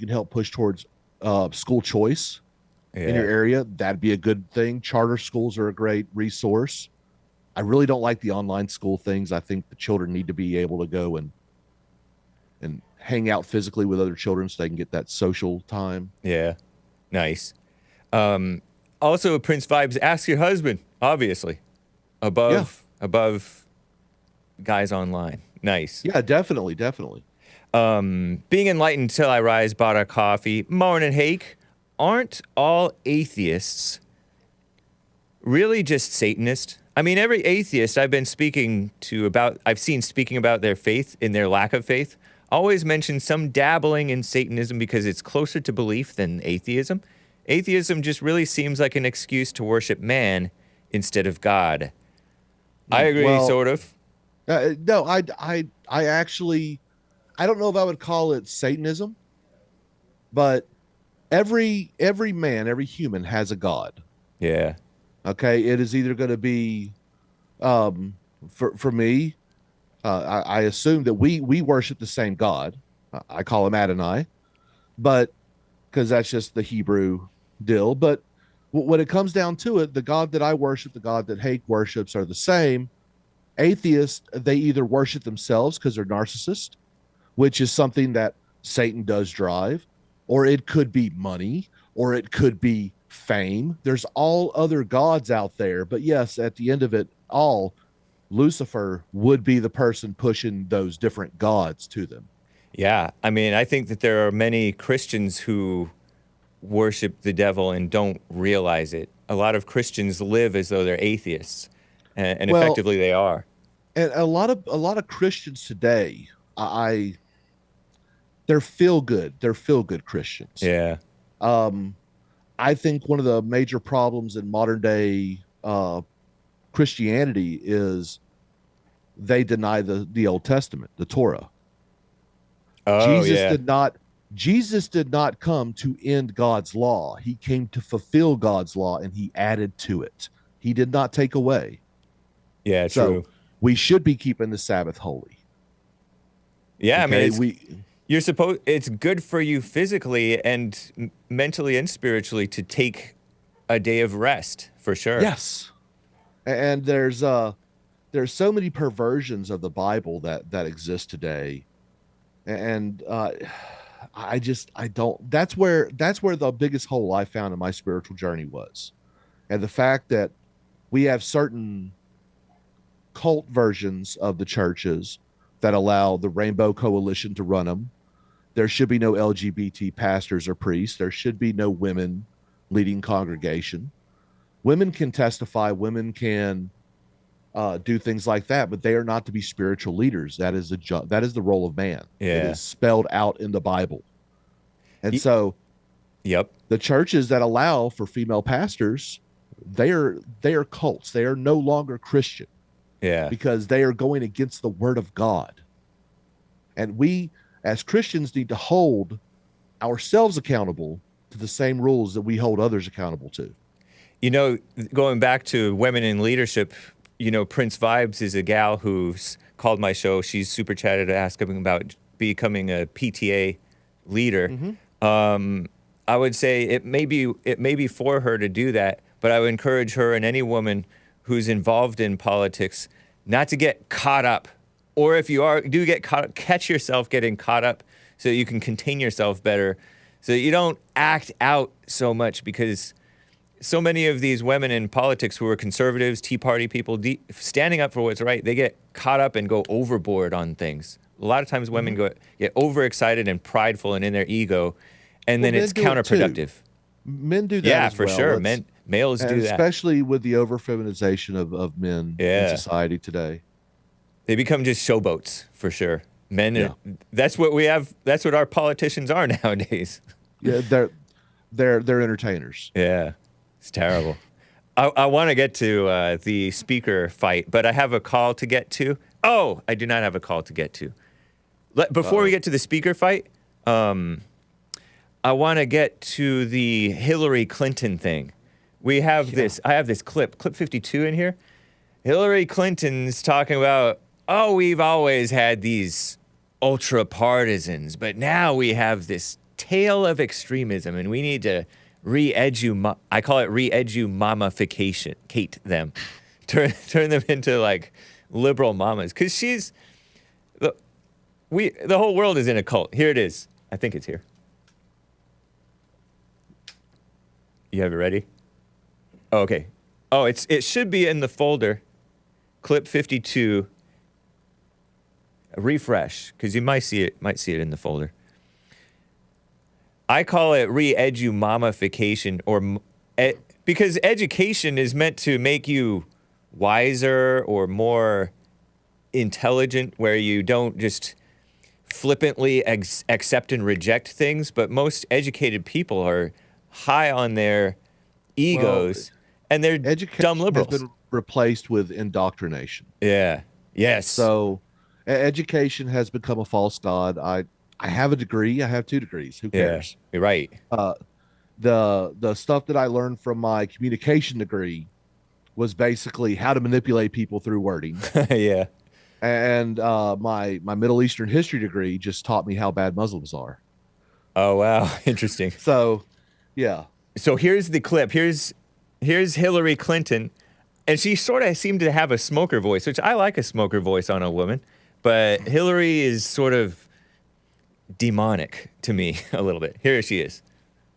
help push towards school choice in your area, that'd be a good thing. Charter schools are a great resource. I really don't like the online school things. I think the children need to be able to go and hang out physically with other children so they can get that social time. Yeah. Nice. Also, Prince Vibes, ask your husband, obviously, above guys online. Nice. Yeah, definitely. Being enlightened till I rise, bought a coffee. Morning, Hake. Aren't all atheists really just Satanist? I mean, every atheist I've seen speaking about their faith and their lack of faith always mention some dabbling in Satanism because it's closer to belief than atheism. Atheism just really seems like an excuse to worship man instead of God. I agree, sort of. No, I actually, I don't know if I would call it Satanism, but every man, every human has a God. Yeah. Okay, it is either going to be, for me, I assume that we worship the same God. I call him Adonai, but because that's just the Hebrew deal. But when it comes down to it, the God that I worship, the God that Hake worships are the same. Atheists, they either worship themselves because they're narcissists, which is something that Satan does drive, or it could be money, or it could be fame. There's all other gods out there. But yes, at the end of it all, Lucifer would be the person pushing those different gods to them. Yeah. I mean, I think that there are many Christians who worship the devil and don't realize it. A lot of Christians live as though they're atheists, and effectively they are. And a lot of Christians today, they're feel good Christians. Yeah. I think one of the major problems in modern day Christianity is they deny the Old Testament, the Torah. Oh, Jesus did not come to end God's law. He came to fulfill God's law, and he added to it. He did not take away. Yeah, so true. We should be keeping the Sabbath holy. Yeah, okay? I mean, it's good for you physically and mentally and spiritually to take a day of rest, for sure. Yes. And there's so many perversions of the Bible that exist today. And I don't, that's where the biggest hole I found in my spiritual journey was. And the fact that we have certain cult versions of the churches that allow the Rainbow Coalition to run them. There should be no LGBT pastors or priests. There should be no women leading congregation. Women can testify. Women can do things like that, but they are not to be spiritual leaders. That is the role of man. Yeah. It is spelled out in the Bible. And so yep, the churches that allow for female pastors, they are cults. They are no longer Christian. Yeah. Because they are going against the word of God. And we as Christians need to hold ourselves accountable to the same rules that we hold others accountable to. You know, going back to women in leadership, you know, Prince Vibes is a gal who's called my show. She's super chatted to ask him about becoming a PTA leader. Mm-hmm. I would say it may be for her to do that, but I would encourage her and any woman who's involved in politics not to get caught up. Or if you do get caught up, catch yourself getting caught up so that you can contain yourself better, so that you don't act out so much, because so many of these women in politics who are conservatives, Tea Party people, standing up for what's right, they get caught up and go overboard on things. A lot of times women get overexcited and prideful and in their ego, and then it's counterproductive. Men do that as for well. sure. Males do that. Especially with the over-feminization of men in society today. They become just showboats, for sure. Men, that's what we have. That's what our politicians are nowadays. Yeah, they're entertainers. Yeah, it's terrible. I want to get to the speaker fight, but I have a call to get to. Oh, I do not have a call to get to. Before we get to the speaker fight, I want to get to the Hillary Clinton thing. We have this. I have this clip 52 in here. Hillary Clinton's talking about oh, we've always had these ultra partisans, but now we have this tale of extremism, and we need to I call it re-eduMAMAFIcation, Kate them, turn them into like liberal mamas, because the whole world is in a cult. Here it is. I think it's here. You have it ready? Oh, okay. Oh, it should be in the folder. Clip 52. Refresh, because you might see it in the folder. I call it re-eduMAMAFIcation, because education is meant to make you wiser or more intelligent, where you don't just flippantly accept and reject things. But most educated people are high on their egos, and they're dumb liberals. Has been replaced with indoctrination. Yeah. Yes. So education has become a false god. I have a degree. I have 2 degrees. Who cares? Yeah, you're right. The stuff that I learned from my communication degree was basically how to manipulate people through wording. Yeah. And my Middle Eastern history degree just taught me how bad Muslims are. Oh, wow. Interesting. So, yeah. So here's the clip. Here's Hillary Clinton, and she sort of seemed to have a smoker voice, which I like a smoker voice on a woman, but Hillary is sort of demonic to me a little bit. Here she is.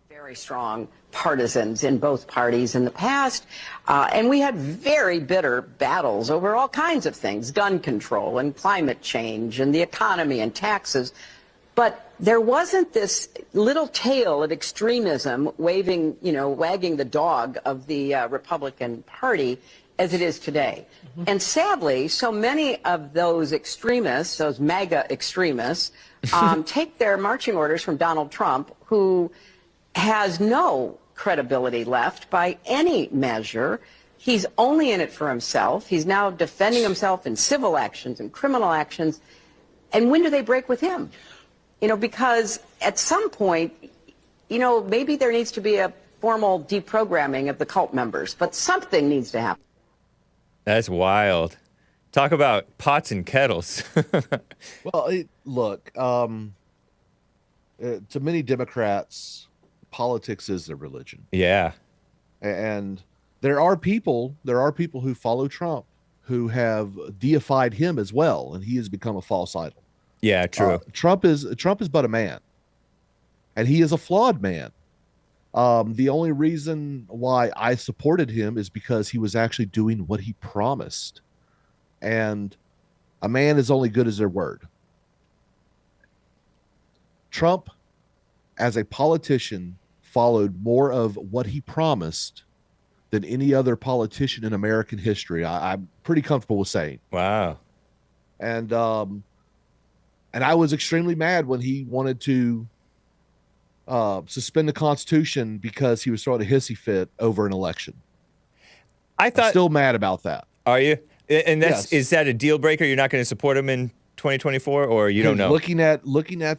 Very strong partisans in both parties in the past, and we had very bitter battles over all kinds of things, gun control and climate change and the economy and taxes. But there wasn't this little tail of extremism wagging the dog of the Republican Party as it is today. Mm-hmm. And sadly, so many of those extremists, those MAGA extremists, take their marching orders from Donald Trump, who has no credibility left by any measure. He's only in it for himself. He's now defending himself in civil actions and criminal actions. And when do they break with him? Because at some point, maybe there needs to be a formal deprogramming of the cult members, but something needs to happen. That's wild. Talk about pots and kettles. Well, look, to many Democrats, politics is their religion. Yeah. And there are people who follow Trump who have deified him as well, and he has become a false idol. Yeah, true. Trump is but a man, and he is a flawed man. The only reason why I supported him is because he was actually doing what he promised. And a man is only good as their word. Trump, as a politician, followed more of what he promised than any other politician in American history. I'm pretty comfortable with saying. Wow. And I was extremely mad when he wanted to suspend the Constitution because he was throwing a hissy fit over an election. I'm still mad about that. Are you? And Yes. Is that a deal breaker? You're not going to support him in 2024, or you don't know? Looking at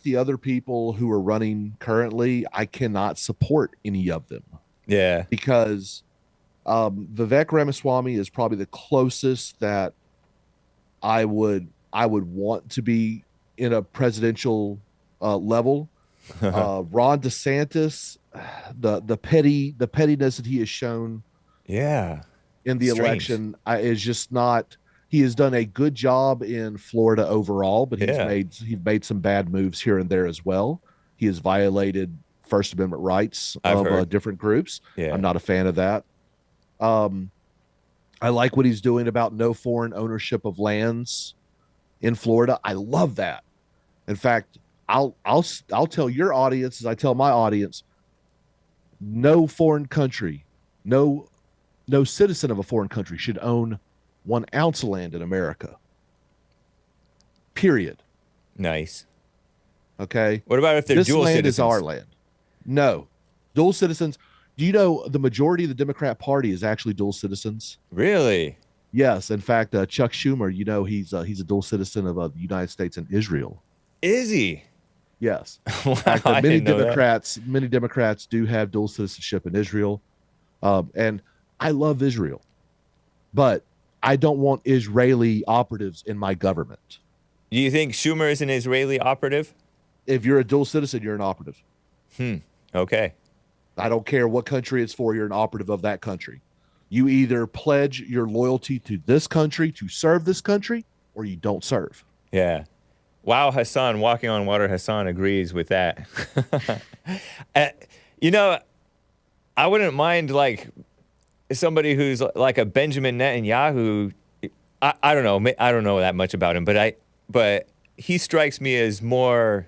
the other people who are running currently, I cannot support any of them. Yeah. Because Vivek Ramaswamy is probably the closest that I would want to be in a presidential level. Ron DeSantis, the pettiness that he has shown, in the election is just not. He has done a good job in Florida overall, but he's made some bad moves here and there as well. He has violated First Amendment rights of different groups. Yeah. I'm not a fan of that. I like what he's doing about no foreign ownership of lands in Florida. I love that. In fact, I'll tell your audience, as I tell my audience, no foreign country, no citizen of a foreign country should own 1 ounce of land in America. Period. Nice. Okay. What about if they're dual citizens? This land is our land. No. Dual citizens. Do you know the majority of the Democrat Party is actually dual citizens? Really? Yes. In fact, Chuck Schumer, he's a dual citizen of the United States and Israel. Is he? Yes. Wow, In fact, many Democrats do have dual citizenship in Israel. And I love Israel. But I don't want Israeli operatives in my government. Do you think Schumer is an Israeli operative? If you're a dual citizen, you're an operative. Okay. I don't care what country it's for. You're an operative of that country. You either pledge your loyalty to this country to serve this country, or you don't serve. Yeah. Wow, Hassan, walking on water, Hassan agrees with that. You know, I wouldn't mind like somebody who's like a Benjamin Netanyahu. I don't know. I don't know that much about him, but he strikes me as more,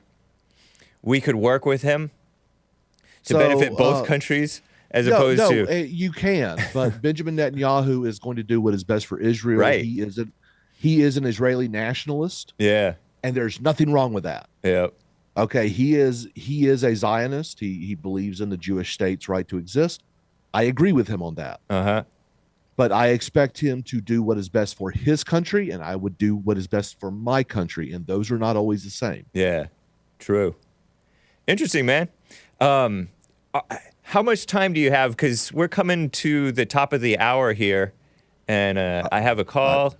we could work with him to benefit both countries as opposed to. You can, but Benjamin Netanyahu is going to do what is best for Israel. Right. He is an Israeli nationalist. Yeah. And there's nothing wrong with that. Yeah. Okay. He is a Zionist. He believes in the Jewish state's right to exist. I agree with him on that. Uh-huh. But I expect him to do what is best for his country, and I would do what is best for my country, and those are not always the same. Yeah, true. Interesting, man. How much time do you have? Because we're coming to the top of the hour here, and I have a call.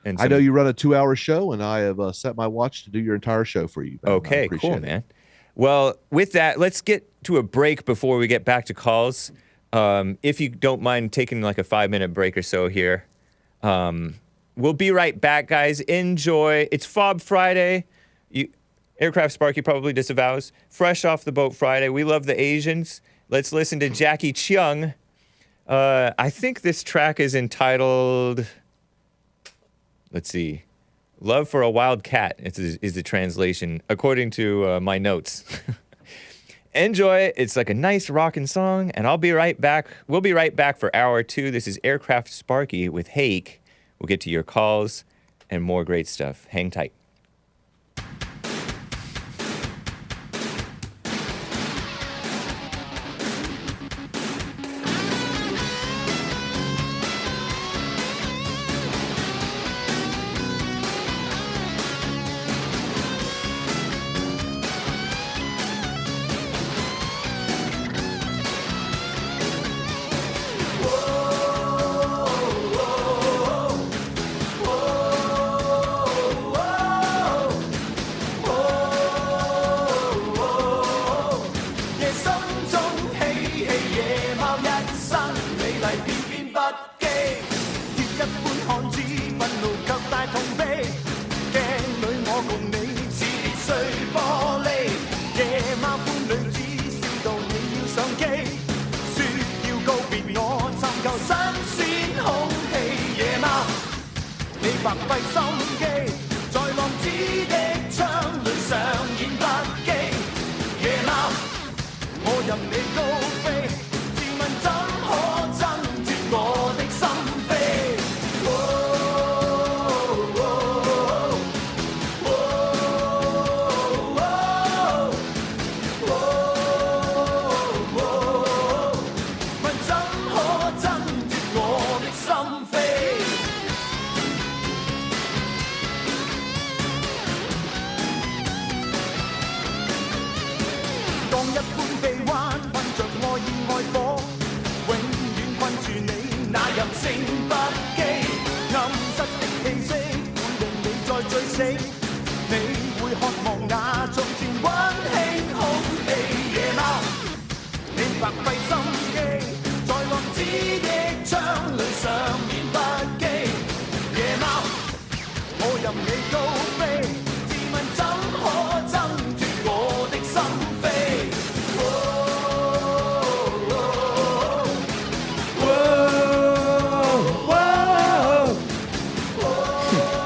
And I know you run a 2-hour show, and I have set my watch to do your entire show for you. Okay, cool, man. Well, with that, let's get to a break before we get back to calls. If you don't mind taking like a 5-minute break or so here. We'll be right back, guys. Enjoy. It's Fob Friday. AircraftSparky probably disavows. Fresh off the boat Friday. We love the Asians. Let's listen to Jacky Cheung. I think this track is entitled, let's see, Love for a Wildcat is the translation, according to my notes. Enjoy it. It's like a nice rockin' song, and I'll be right back. We'll be right back for hour 2. This is AircraftSparky with Hake. We'll get to your calls and more great stuff. Hang tight.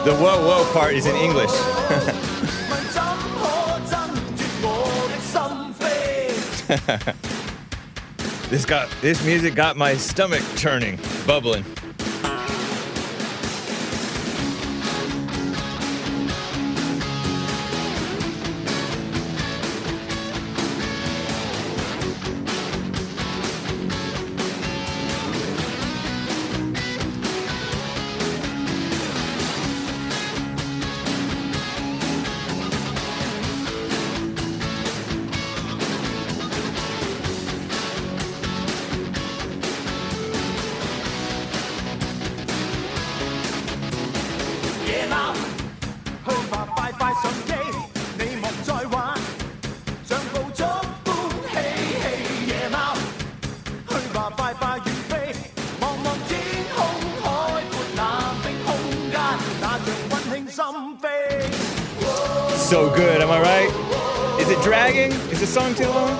The whoa whoa part is in English. This music got my stomach churning, bubbling. 野貓，去吧快快上機，你莫再玩，像捕捉歡喜氣野貓，去吧快快遠飛，望望天空海闊那冰空間，那像溫馨心扉。So good, am I right? Is it dragging? Is the song too long?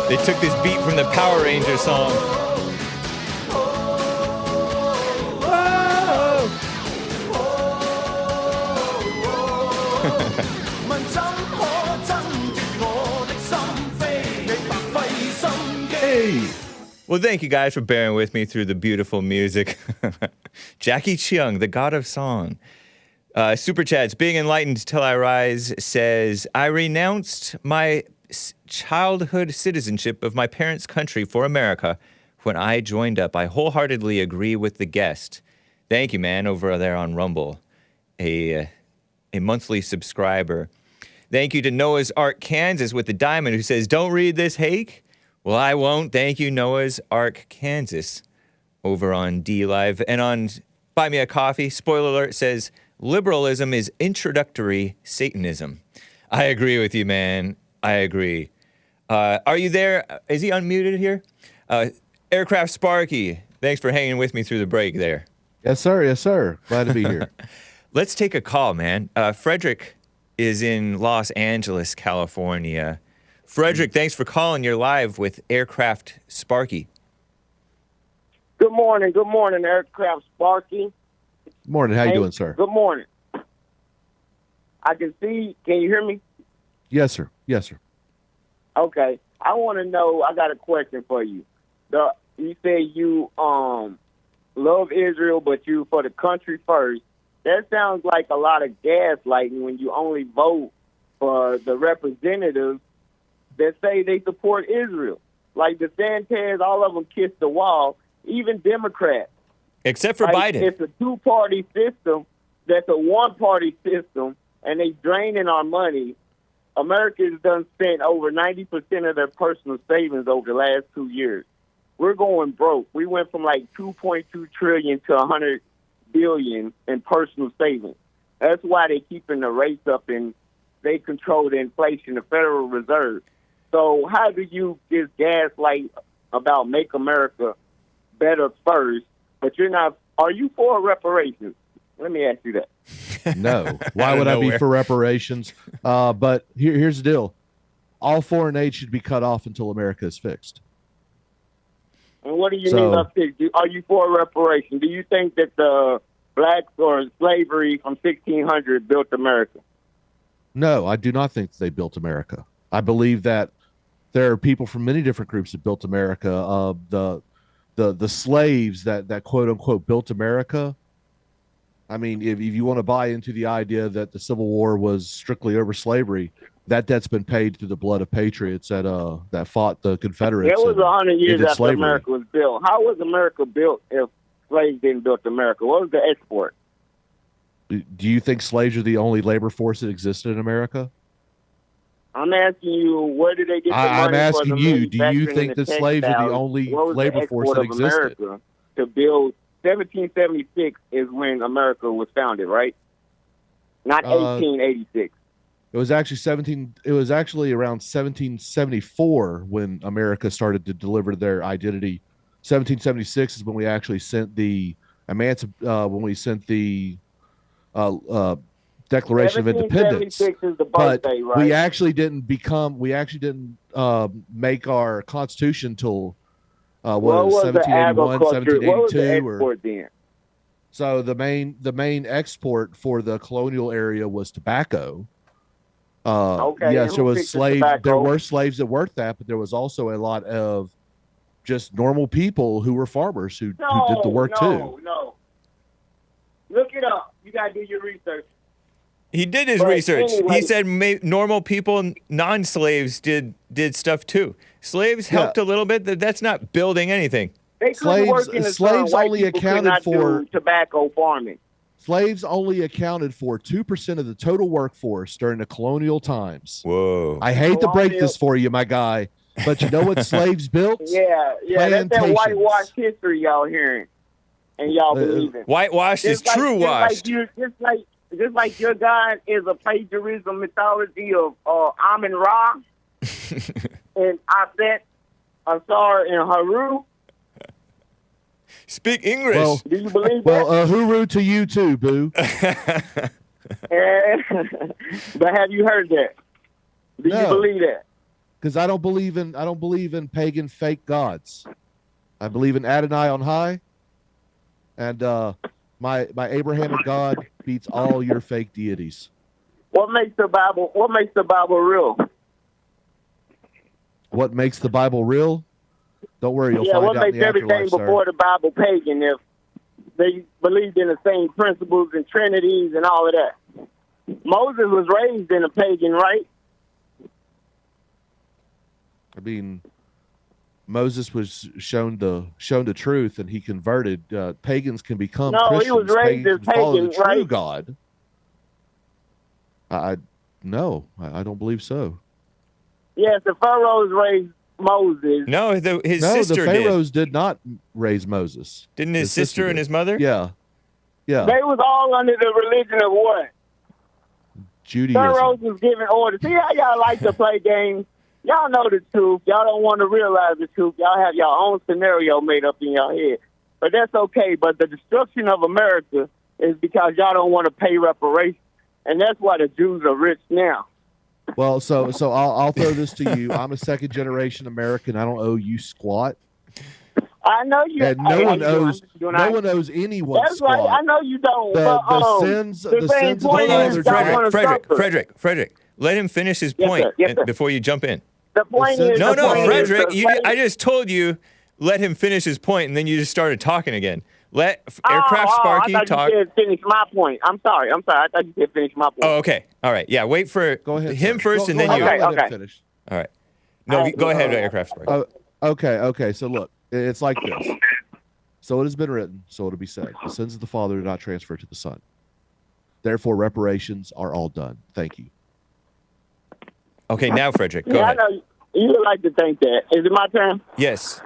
They took this beat from the Power Ranger song. Hey. Well, thank you guys for bearing with me through the beautiful music. Jacky Cheung, the god of song. Super chats. Being enlightened till I rise says, I renounced my childhood citizenship of my parents' country for America when I joined up. I wholeheartedly agree with the guest. Thank you, man, over there on Rumble, a monthly subscriber. Thank you to Noah's Ark, Kansas, with the diamond, who says, don't read this, Hake. Well, I won't. Thank you, Noah's Ark, Kansas, over on D-Live. And on Buy Me a Coffee, spoiler alert, says, liberalism is introductory Satanism. I agree with you, man. I agree. Are you there? Is he unmuted here? AircraftSparky, thanks for hanging with me through the break there. Yes, sir. Yes, sir. Glad to be here. Let's take a call, man. Frederick is in Los Angeles, California. Frederick, thanks for calling. You're live with AircraftSparky. Good morning, AircraftSparky. Morning. How you doing, sir? Good morning. I can see. Can you hear me? Yes, sir. Yes, sir. Okay. I want to know. I got a question for you. You say you love Israel, but you for the country first. That sounds like a lot of gaslighting when you only vote for the representatives that say they support Israel. Like DeSantis, all of them kiss the wall. Even Democrats. Except for Biden. It's a two-party system. That's a one-party system, and they draining our money. America has done spent over 90% of their personal savings over the last 2 years. We're going broke. We went from like 2.2 trillion to 100 billion in personal savings. That's why they're keeping the rates up and they control the inflation, the Federal Reserve. So how do you just gaslight about make America better first, but you're not? Are you for reparations? Let me ask you that. No. Why would I be for reparations? But here's the deal. All foreign aid should be cut off until America is fixed. And what do you mean by fixed? Are you for reparation? Do you think that the blacks or slavery from 1600 built America? No, I do not think they built America. I believe that there are people from many different groups that built America. The slaves that quote unquote built America. I mean, if you want to buy into the idea that the Civil War was strictly over slavery, that debt's been paid through the blood of patriots that fought the Confederates. It was 100 years after slavery. America was built. How was America built if slaves didn't build America? What was the export? Do you think slaves are the only labor force that existed in America? I'm asking you, where did they get the money? I'm asking for the you, do you manufacturing think and that slaves are the textiles? only What was labor the force export that of existed? America to build? 1776 is when America was founded, right? Not 1886. It was actually around 1774 when America started to deliver their identity. 1776 is when we actually sent the Declaration of Independence. 1776 is the birthday, but right? we actually didn't make our Constitution till what was 1781, 1782. What was the export then? So the main export for the colonial area was tobacco. Okay. Yes, there was slaves. Tobacco? There were slaves that worked that, but there was also a lot of just normal people who were farmers who did the work too. No. Look it up. You gotta do your research. He did his research. Anyway, he said normal people, non-slaves, did stuff too. Slaves helped a little bit. That's not building anything. They couldn't work in the sun. Slaves only accounted for tobacco farming. Slaves only accounted for 2% of the total workforce during the colonial times. Whoa. I hate to break this for you, my guy, but you know what slaves built? Yeah, that's that Plantations. whitewash history y'all hearing and y'all believing. Whitewash is true washed. Just like your God is a plagiarism mythology of Amun Ra and Aset, Asar, and Haru. Speak English. Well, Do you believe that? Well, hooroo to you too, boo. But have you heard that? Do you believe that? Because I don't believe in pagan fake gods. I believe in Adonai on high, and my Abrahamic God beats all your fake deities. What makes the Bible real? What makes the Bible real? Don't worry, you'll find what out in makes the everything afterlife, before sir. the Bible pagan if they believed in the same principles and trinities and all of that? Moses was raised in a pagan, right? I mean, Moses was shown the truth, and he converted. Pagans can become Christians. He was raised Pagans as can follow pagan, the true right? God. I don't believe so. Yes, the pharaohs raised Moses. No, his No, sister the Pharaohs did not raise Moses. Didn't his sister and did. his mother? Yeah. They was all under the religion of what? Judaism. Pharaohs was giving orders. See how y'all like to play games? Y'all know the truth. Y'all don't want to realize the truth. Y'all have your own scenario made up in your head. But that's okay. But the destruction of America is because y'all don't want to pay reparations. And that's why the Jews are rich now. Well, so I'll throw this to you. I'm a second generation American. I don't owe you squat. I know you. And no one owes anyone That's squat. right. I know you don't. The sins of the father died. Frederick, let him finish his point yes, sir. before you jump in. The point is... No, Frederick, is I just told you, let him finish his point, and then you just started talking again. Let AircraftSparky I thought talk. You said finish my point. I'm sorry. I thought you said finish my point. Oh, okay. All right. Yeah, wait for him first, and then you. Okay. Finish. All right. No, go ahead, AircraftSparky. Okay. So look, it's like this. So it has been written, so it'll be said. The sins of the father do not transfer to the son. Therefore, reparations are all done. Thank you. Okay, now, Frederick, go ahead. I know you would like to think that. Is it my turn? Yes.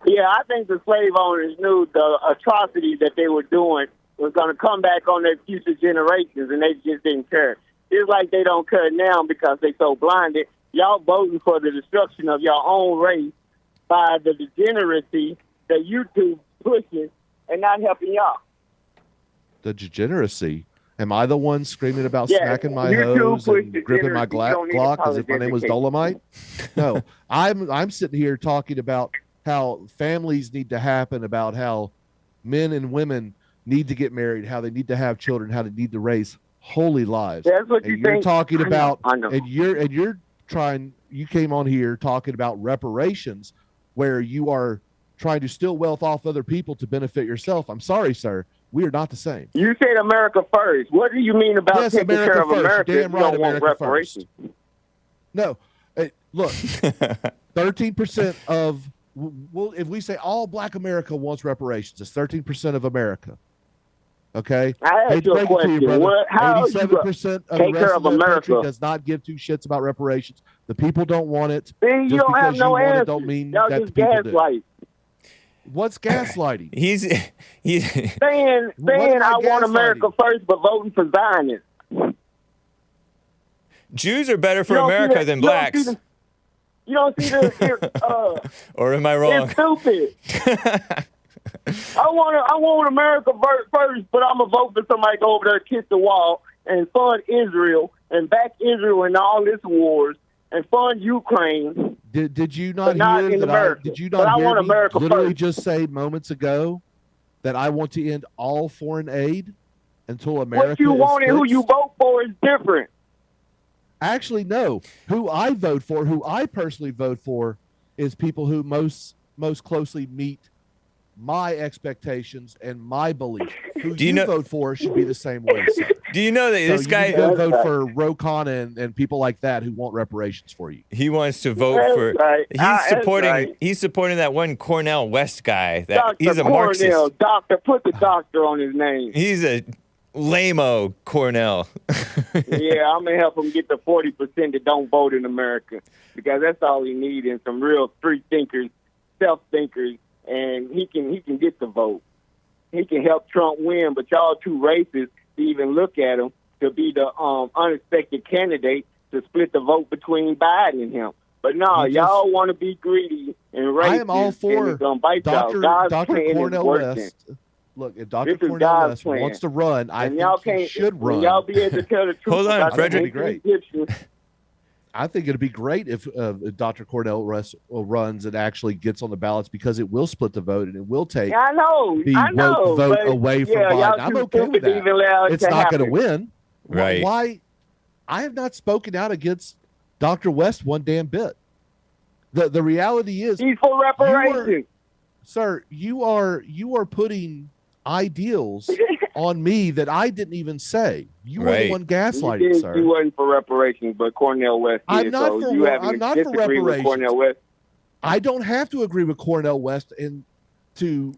Yeah, I think the slave owners knew the atrocities that they were doing was going to come back on their future generations, and they just didn't care. It's like they don't care now because they so blinded. Y'all voting for the destruction of your own race by the degeneracy that YouTube pushes and not helping y'all. The degeneracy? Am I the one screaming about Yeah, smacking my YouTube hose and pushed gripping my degeneracy. Glock as if my name was Dolomite? No, I'm sitting here talking about how families need to happen, about how men and women need to get married, how they need to have children, how they need to raise holy lives. That's what and you're you're talking about, I know. and you're trying. You came on here talking about reparations, where you are trying to steal wealth off other people to benefit yourself. I'm sorry, sir. We are not the same. You said America first. What do you mean about Yes, taking America care of first. America Damn if you right, don't want America reparations? first. No, look, 13% of, well, if we say all Black America wants reparations, it's 13% of America. Okay, I asked you a question. How 87% of the take care rest of of the country America? does not give two shits about reparations. The people don't want it. See, you Just don't have because no you want answer. it don't mean Y'all that the just people do. gaslight. What's gaslighting? He's saying What am I I want America first, but voting for Zionists. Jews are better for You don't see America the- than you don't blacks. see the- You don't see this? Or am I wrong? It's stupid. I want America first, but I'm gonna vote for somebody to go over there, kiss the wall, and fund Israel and back Israel in all its wars and fund Ukraine. Did you But not not hear in that? America. Did you But not I hear want me America literally first. just say moments ago that I want to end all foreign aid until America What you want is and who fixed? you vote for is different. Actually, no. Who I vote for, who I personally vote for, is people who most closely meet my expectations and my beliefs. Who Do you you know- vote for should be the same way, sir. Do you know that So this you guy, need to vote for Rokon and people like that who want reparations for you. he wants to vote That's for, right. That's right. he's supporting that one Cornell West guy. That Dr. he's a Cornell, Marxist. Doctor, put the doctor on his name. He's a lame-o Cornell. Yeah, I'm gonna help him get the 40% that don't vote in America, because that's all he needs, and some real free thinkers, self-thinkers, and he can get the vote. He can help Trump win, but y'all too racist to even look at him to be the unexpected candidate to split the vote between Biden and him. But no, y'all want to be greedy and racist. I am all for and it's gonna bite y'all. Dr. God's Dr. plan is Cornell working. West. Look, if Dr. This is Cornell God's West plan. wants to run, I And y'all think he can't. should run. When y'all be able to tell the truth. Hold on, about the Frederick. Great. Egyptians, I think it'd be great if Dr. Cornell West runs and actually gets on the ballots, because it will split the vote and it will take I know, the I know. woke vote but away from yeah, Biden. y'all I'm too okay with stupid to that. even allow it It's to not going to happen. win. Right. Why? I have not spoken out against Dr. West one damn bit. The reality is, He's for reparations. sir, you are putting ideals on me that I didn't even say. You were Right. the one You gaslighting, did. sir. You wasn't for reparations, but Cornell West I'm is. not so for you re- haven't I'm not for disagreed with reparations. Cornell West. I don't have to agree with Cornell West and to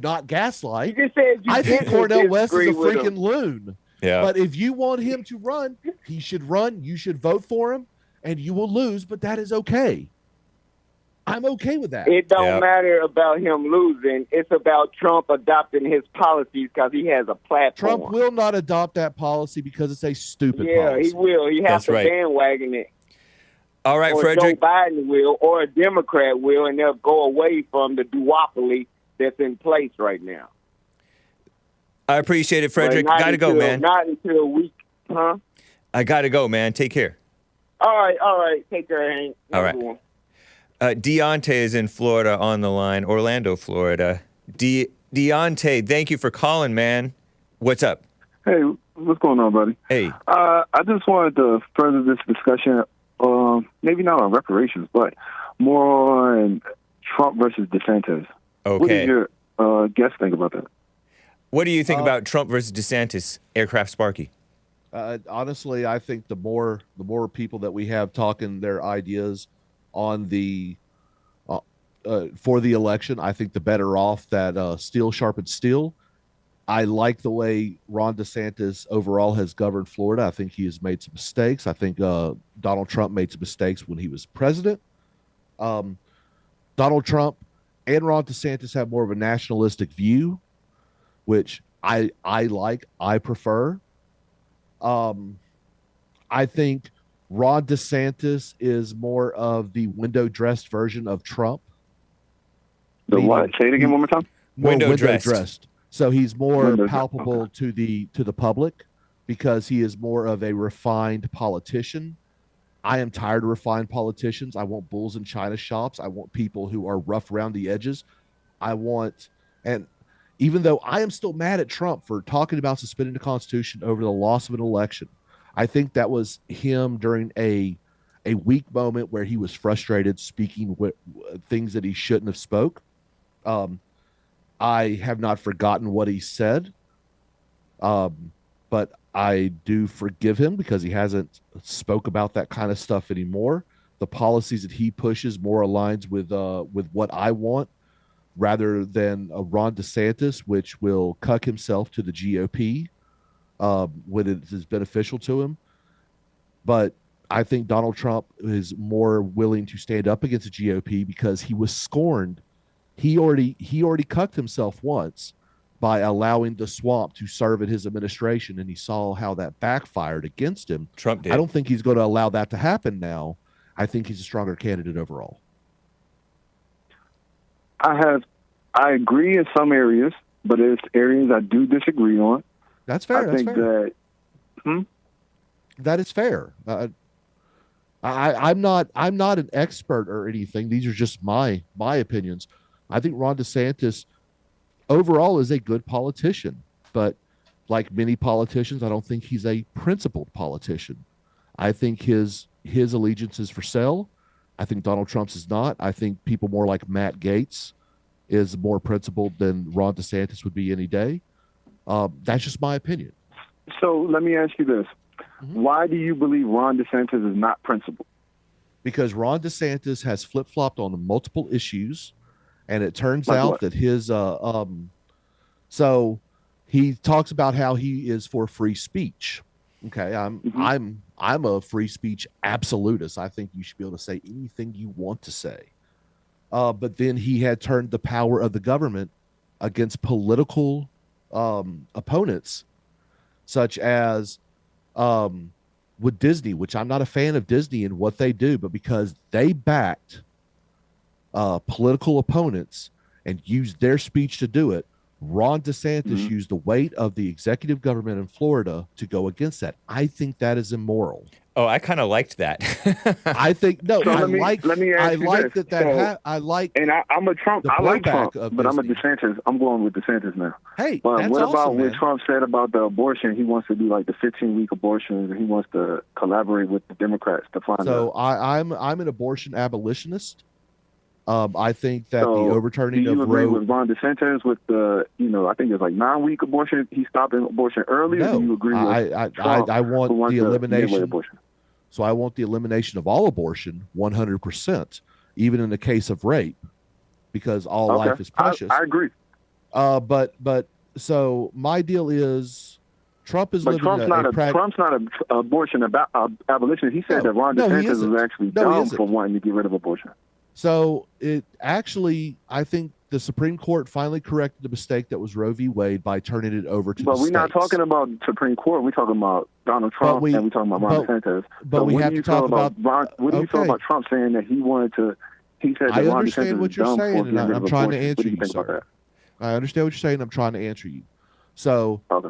not You gaslight. just said you I think didn't Cornell West is a disagree with freaking him. loon. Yeah. But if you want him to run, he should run. You should vote for him, and you will lose, but that is okay. I'm okay with that. It don't Yeah. matter about him losing. It's about Trump adopting his policies because he has a platform. Trump will not adopt that policy because it's a stupid Yeah, policy. he will. He has That's to right. bandwagon it. All right, Or Frederick. Joe Biden will, or a Democrat will, and they'll go away from the duopoly that's in place right now. I appreciate it, Frederick. But not Gotta go, until- man. Not until we, huh? I gotta go, man. Take care. All right. Take care, Hank. All right. Everyone. DIANTE is in Florida on the line, Orlando, Florida. DIANTE, thank you for calling, man. What's up? Hey, what's going on, buddy? Hey. I just wanted to further this discussion, maybe not on reparations, but more on Trump versus DeSantis. What Okay. does your guest think about that? What do you think about Trump versus DeSantis, AircraftSparky? Honestly, I think the more people that we have talking their ideas on the for the election, I think the better off that steel sharpens steel. I like the way Ron DeSantis overall has governed Florida. I think he has made some mistakes. I think Donald Trump made some mistakes when he was president. Donald Trump and Ron DeSantis have more of a nationalistic view, which I like. I prefer. I think Ron DeSantis is more of the window dressed version of Trump. The Meaning what? Say it again one more time. more Window dressed. So he's more Window dressed, palpable okay. to the public because he is more of a refined politician. I am tired of refined politicians. I want bulls in china shops. I want people who are rough around the edges. And even though I am still mad at Trump for talking about suspending the Constitution over the loss of an election, I think that was him during a weak moment where he was frustrated, speaking things that he shouldn't have spoke. I have not forgotten what he said, but I do forgive him because he hasn't spoke about that kind of stuff anymore. The policies that he pushes more aligns with what I want, rather than Ron DeSantis, which will cuck himself to the GOP when it is beneficial to him. But I think Donald Trump is more willing to stand up against the GOP because he was scorned. He already cucked himself once by allowing the swamp to serve in his administration, and he saw how that backfired against him. Trump did. I don't think he's going to allow that to happen now. I think he's a stronger candidate overall. I agree in some areas, but there's areas I do disagree on. That's fair. I think that. That is fair. I'm not an expert or anything. These are just my opinions. I think Ron DeSantis overall is a good politician, but like many politicians, I don't think he's a principled politician. I think his allegiance is for sale. I think Donald Trump's is not. I think people more like Matt Gaetz is more principled than Ron DeSantis would be any day. That's just my opinion. So let me ask you this. Why do you believe Ron DeSantis is not principled? Because Ron DeSantis has flip-flopped on multiple issues, and it turns Like out what? that his so he talks about how he is for free speech. Okay, I'm a free speech absolutist. I think you should be able to say anything you want to say. But then he had turned the power of the government against political opponents, such as with Disney, which I'm not a fan of Disney and what they do, but because they backed political opponents and used their speech to do it, Ron DeSantis used the weight of the executive government in Florida to go against that. I think that is immoral. Oh, I kind of liked that. I think no. So I let me like. ask I you like this. that. I like. And I'm a Trump. the I like blowback Trump, of but I'm a Disney. DeSantis. I'm going with DeSantis now. Hey, But that's what about awesome, when man. Trump said about the abortion? He wants to do like the 15-week abortions, and he wants to collaborate with the Democrats to find. So I'm an abortion abolitionist. I think that So, the overturning do you of agree Roe. with Ron DeSantis with the, I think it's like 9-week abortion? He stopped abortion early, or do you No, agree with Trump, I who want wants the the midway elimination. abortion? So I want the elimination of all abortion, 100%, even in the case of rape, because all Okay. life is precious. I agree. But so my deal is, Trump is But living Trump's not a Trump's not an abolitionist. He said that Ron No, he DeSantis isn't. was actually No, he dumb isn't. for wanting to get rid of abortion. So it actually, I think the Supreme Court finally corrected the mistake that was Roe v. Wade by turning it over to But the we're not states. talking about Supreme Court. We're talking about Donald Trump, we- and we're talking about Ron DeSantis. but So we what have do you to talk feel about- Ron, what do you feel okay. about Trump saying that he wanted to? He said that I Ron understand DeSantis what is you're dumb saying, for and getting rid I'm of trying to abortion. answer What do you, think about sir. I understand what you're saying. I'm trying to answer you. So that? Okay.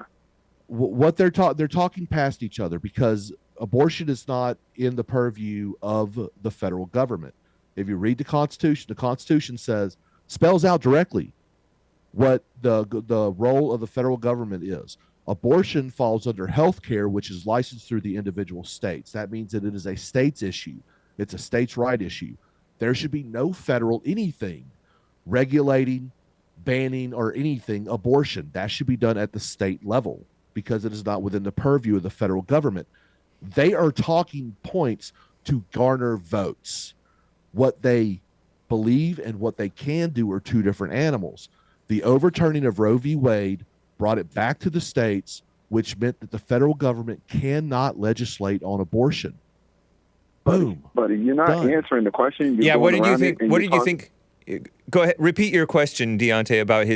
what they're talking past each other, because abortion is not in the purview of the federal government. If you read the Constitution spells out directly what the role of the federal government is. Abortion falls under health care, which is licensed through the individual states. That means that it is a state's issue. It's a state's right issue. There should be no federal anything regulating, banning, or anything abortion. That should be done at the state level because it is not within the purview of the federal government. They are talking points to garner votes. What they believe and what they can do are two different animals. The overturning of Roe v. Wade brought it back to the states, which meant that the federal government cannot legislate on abortion. Boom. But you're not Done. answering the question. You're Yeah, what going did you around think? it, and What you're did you talking- think? Go ahead. Repeat your question, DIANTE, about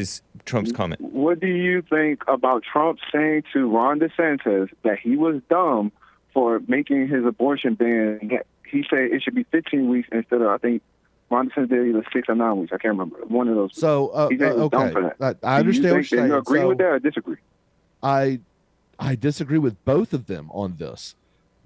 Trump's comment. What do you think about Trump saying to Ron DeSantis that he was dumb for making his abortion ban? He said it should be 15 weeks instead of, I think, Ron DeSantis did either 6 or 9 weeks. I can't remember. One of those. So, He said he was dumb for okay. that. I understand what you're saying. Do you agree So, with that or disagree? I disagree with both of them on this,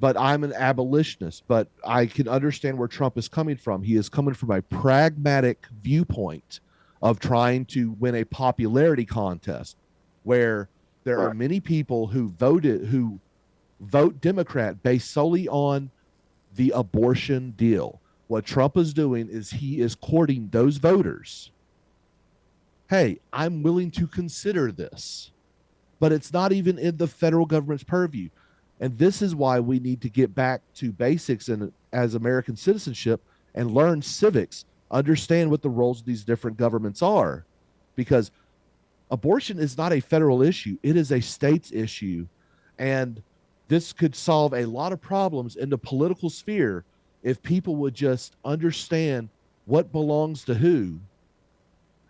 but I'm an abolitionist. But I can understand where Trump is coming from. He is coming from a pragmatic viewpoint of trying to win a popularity contest, where there are Right. many people who vote Democrat based solely on the abortion deal. What Trump is doing is he is courting those voters. Hey, I'm willing to consider this, but it's not even in the federal government's purview. And this is why we need to get back to basics as American citizenship and learn civics, understand what the roles of these different governments are, because abortion is not a federal issue. It is a state's issue. And this could solve a lot of problems in the political sphere if people would just understand what belongs to who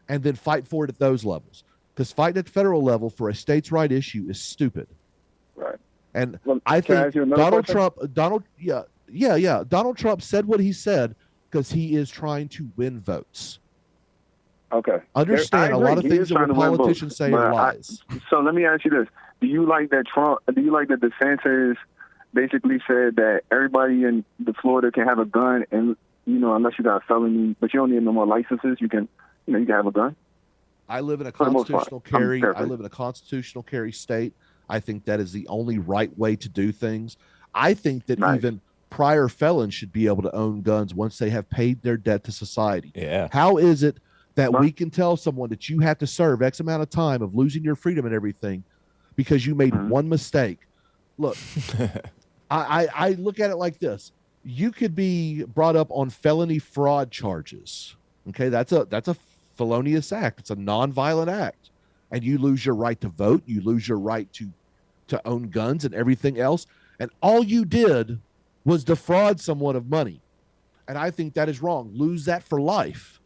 and then fight for it at those levels. Because fighting at the federal level for a states' right issue is stupid. Right. And Well, I can I think ask you another Donald Trump said what he said because he is trying to win votes. Okay. Understand, I a lot agree. of He things is that trying to win politicians votes, say but are lies. So let me ask you this: Do you like that DeSantis basically said that everybody in the Florida can have a gun, and unless you got a felony, but you don't need no more licenses, you can have a gun? I live in a For the most part. constitutional I'm carry. I paraphrasing. live in a constitutional carry state. I think that is the only right way to do things. I think that Nice. even prior felons should be able to own guns once they have paid their debt to society. Yeah. How is it that we can tell someone that you have to serve X amount of time of losing your freedom and everything because you made one mistake. Look, I look at it like this. You could be brought up on felony fraud charges. Okay, that's a felonious act. It's a nonviolent act. And you lose your right to vote. You lose your right to own guns and everything else. And all you did was defraud someone of money. And I think that is wrong. Lose that for life.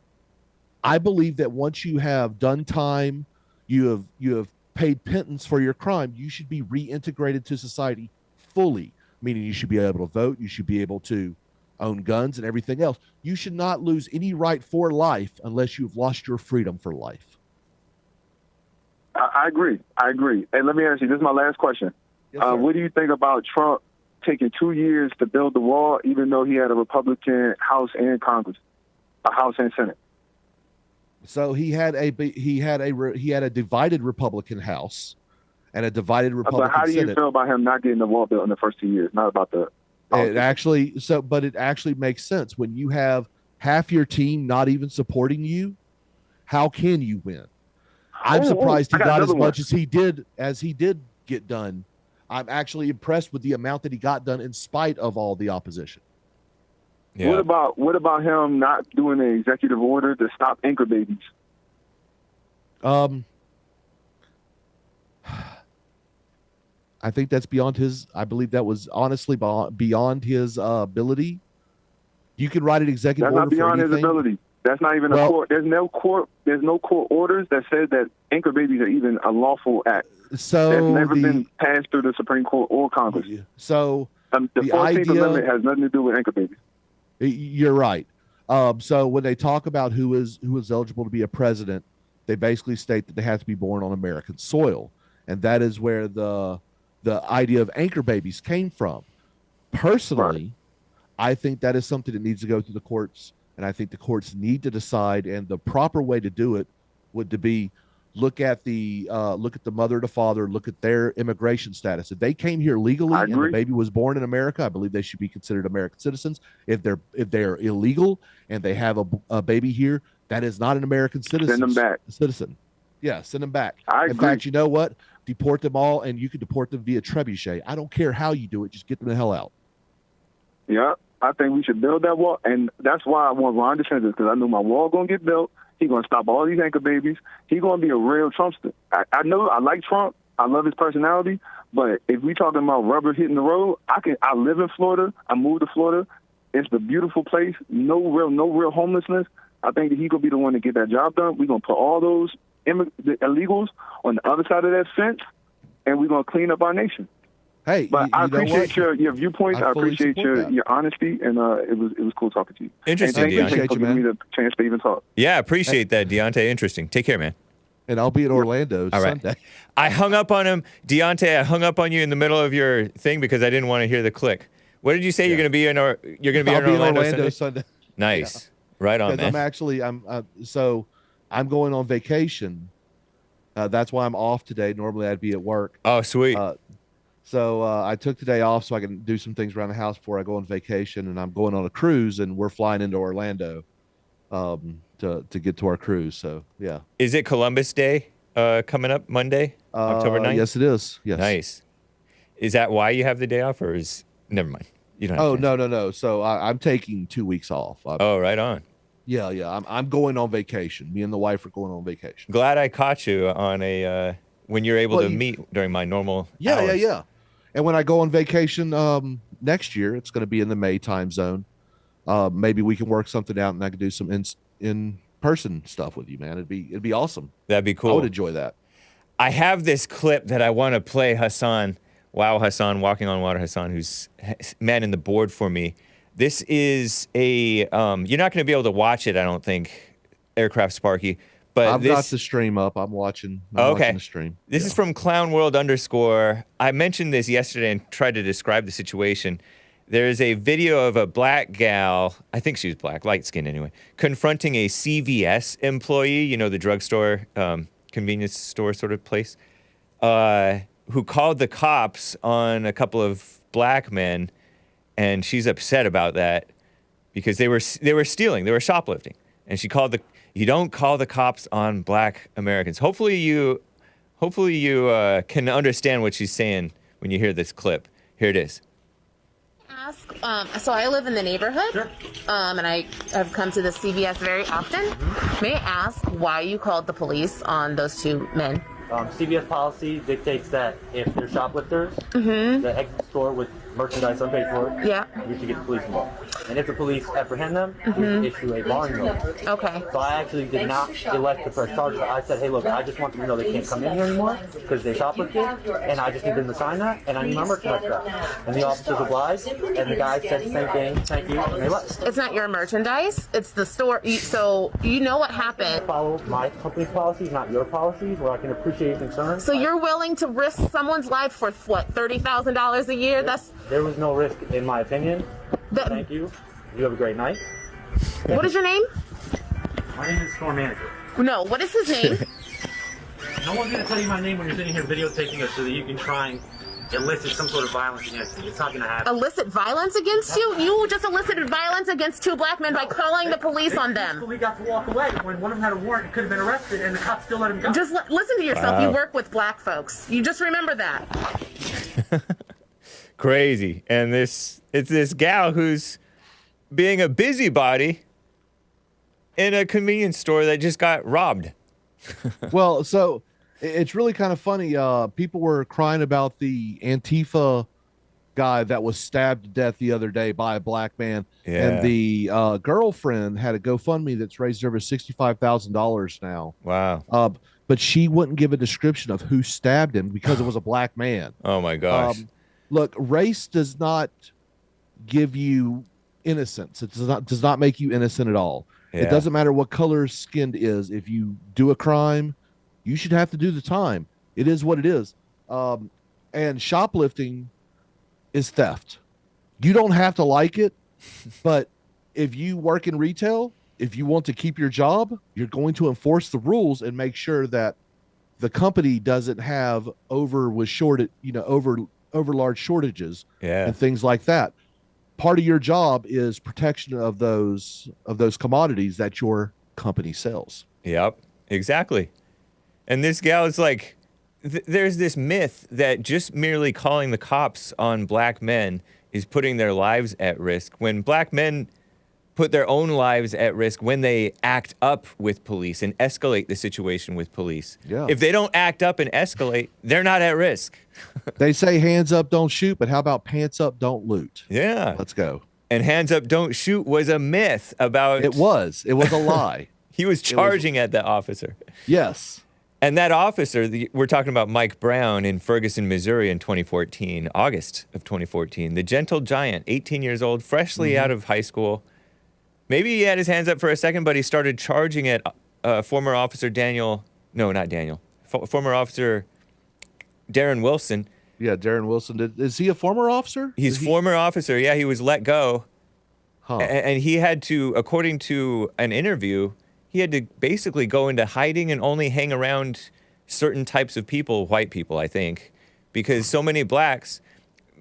I believe that once you have done time, you have paid penance for your crime, you should be reintegrated to society fully, meaning you should be able to vote, you should be able to own guns and everything else. You should not lose any right for life unless you've lost your freedom for life. I agree. And let me ask you, this is my last question. Yes, sir. What do you think about Trump taking 2 years to build the wall, even though he had a Republican House and Congress, a House and Senate? So he had a divided Republican House and a divided Republican But how do you Senate. feel about him not getting the wall built in the first 2 years? Not about the. It actually makes sense when you have half your team not even supporting you. How can you win? I'm surprised he got as much as he did get done. I'm actually impressed with the amount that he got done in spite of all the opposition. Yeah. What about him not doing an executive order to stop anchor babies? I think that's beyond his. I believe that was honestly beyond his ability. You can write an executive order. That's not beyond for his ability. That's not even a court. There's no court orders that says that anchor babies are even a lawful act. So that's never been passed through the Supreme Court or Congress. So the 14th Amendment has nothing to do with anchor babies. You're right. So when they talk about who is eligible to be a president, they basically state that they have to be born on American soil, and that is where the idea of anchor babies came from. Personally, I think that is something that needs to go through the courts, and I think the courts need to decide. And the proper way to do it would to be look at the mother, the father, look at their immigration status. If they came here legally and the baby was born in America, I believe they should be considered American citizens. If they're illegal and they have a baby here, that is not an American citizen. Send them back. Citizen. Yeah, send them back. I In agree. fact, you know what? Deport them all, and you can deport them via trebuchet. I don't care how you do it. Just get them the hell out. Yeah, I think we should build that wall, and that's why I want Ron DeSantis, because I know my wall going to get built. He's going to stop all these anchor babies. He's going to be a real Trumpster. I know I like Trump. I love his personality. But if we talking about rubber hitting the road, I live in Florida. I moved to Florida. It's a beautiful place. No real homelessness. I think that he's going to be the one to get that job done. We're going to put all those the illegals on the other side of that fence, and we're going to clean up our nation. Hey, but I appreciate your viewpoints. I fully appreciate support your honesty, and it was cool talking to you. Interesting, and thank Deontay. you for giving me the chance to even talk. Yeah, appreciate that, Deontay. Interesting. Take care, man. And I'll be in Orlando All right. Sunday. I hung up on him. Deontay, I hung up on you in the middle of your thing because I didn't want to hear the click. What did you say? You're going to be in Orlando Sunday. Nice. Yeah. Right on, man. I'm going on vacation. That's why I'm off today. Normally I'd be at work. Oh, sweet. So I took today off so I can do some things around the house before I go on vacation, and I'm going on a cruise, and we're flying into Orlando to get to our cruise. So yeah. Is it Columbus Day coming up Monday, October 9th? Yes, it is. Yes. Nice. Is that why you have the day off, or is never mind? You don't. Oh, no. So I'm taking 2 weeks off. Oh, right on. Yeah. I'm going on vacation. Me and the wife are going on vacation. Glad I caught you on a when you're able to meet during my normal hours. Yeah. And when I go on vacation next year, it's going to be in the May time zone. Maybe we can work something out, and I can do some in-person stuff with you, man. It'd be awesome. That'd be cool. I would enjoy that. I have this clip that I want to play Hassan. Wow, Hassan, Walking on Water Hassan, who's manning the board for me. This is a, you're not going to be able to watch it, I don't think, AircraftSparky. But I've got the stream up. I'm watching the stream. This is from clownworld_. I mentioned this yesterday and tried to describe the situation. There's a video of a black gal, I think she was black, light skin anyway, confronting a CVS employee, you know, the drugstore, convenience store sort of place, who called the cops on a couple of black men, and she's upset about that because they were stealing, they were shoplifting, and she called You don't call the cops on black Americans. Hopefully you can understand what she's saying when you hear this clip. Here it is. So I live in the neighborhood, sure. And I have come to the CVS very often. May I ask why you called the police on those two men? CVS policy dictates that if they're shoplifters, that exit the store with merchandise unpaid for, you should get the police involved. And if the police apprehend them, we issue a barring notice. Okay. So I actually did not elect to press charges. I said, hey, look, I just want them to know they can't come in here anymore because they shoplifted, and I just need them to sign that, and I need my merchandise back. And the officers obliged, and the guy said the same thing, thank you, and they left. It's not your merchandise, it's the store. So you know what happened. Follow my company's policies, not your policies, where I can appreciate your concern. So you're willing to risk someone's life for what, $30,000 a year? There was no risk, in my opinion. Thank you. You have a great night. What is your name? My name is store manager. No, what is his name? No one's going to tell you my name when you're sitting here videotaping us so that you can try and elicit some sort of violence against me. It's not going to happen. Elicit violence against you? You just elicited violence against two black men by calling the police on them. We got to walk away when one of them had a warrant and could have been arrested, and the cops still let him go. Just listen to yourself. Wow. You work with black folks. You just remember that. Crazy. And it's this gal who's being a busybody in a convenience store that just got robbed. Well, so it's really kind of funny. People were crying about the Antifa guy that was stabbed to death the other day by a black man. Yeah. And the girlfriend had a GoFundMe that's raised over $65,000 now. Wow. But she wouldn't give a description of who stabbed him because it was a black man. Oh, my gosh. Look, race does not give you innocence. It does not make you innocent at all. Yeah. It doesn't matter what color skinned is. If you do a crime, you should have to do the time. It is what it is. And shoplifting is theft. You don't have to like it, but if you work in retail, if you want to keep your job, you're going to enforce the rules and make sure that the company doesn't have over large shortages and things like that. Part of your job is protection of those commodities that your company sells. Yep, exactly. And this gal is like, there's this myth that just merely calling the cops on black men is putting their lives at risk, when black men put their own lives at risk when they act up with police and escalate the situation with police. Yeah. If they don't act up and escalate, they're not at risk. They say hands up, don't shoot, but how about pants up, don't loot? Yeah. Let's go. And hands up, don't shoot was a myth about... It was a lie. He was charging at the officer. Yes. And that officer, we're talking about Mike Brown in Ferguson, Missouri in 2014, August of 2014. The gentle giant, 18 years old, freshly out of high school. Maybe he had his hands up for a second, but he started charging at former officer former officer Darren Wilson. Yeah, Darren Wilson. Is he a former officer? He's former officer. Yeah, he was let go. Huh. And he had to, according to an interview, he had to basically go into hiding and only hang around certain types of people, white people, I think, because so many blacks,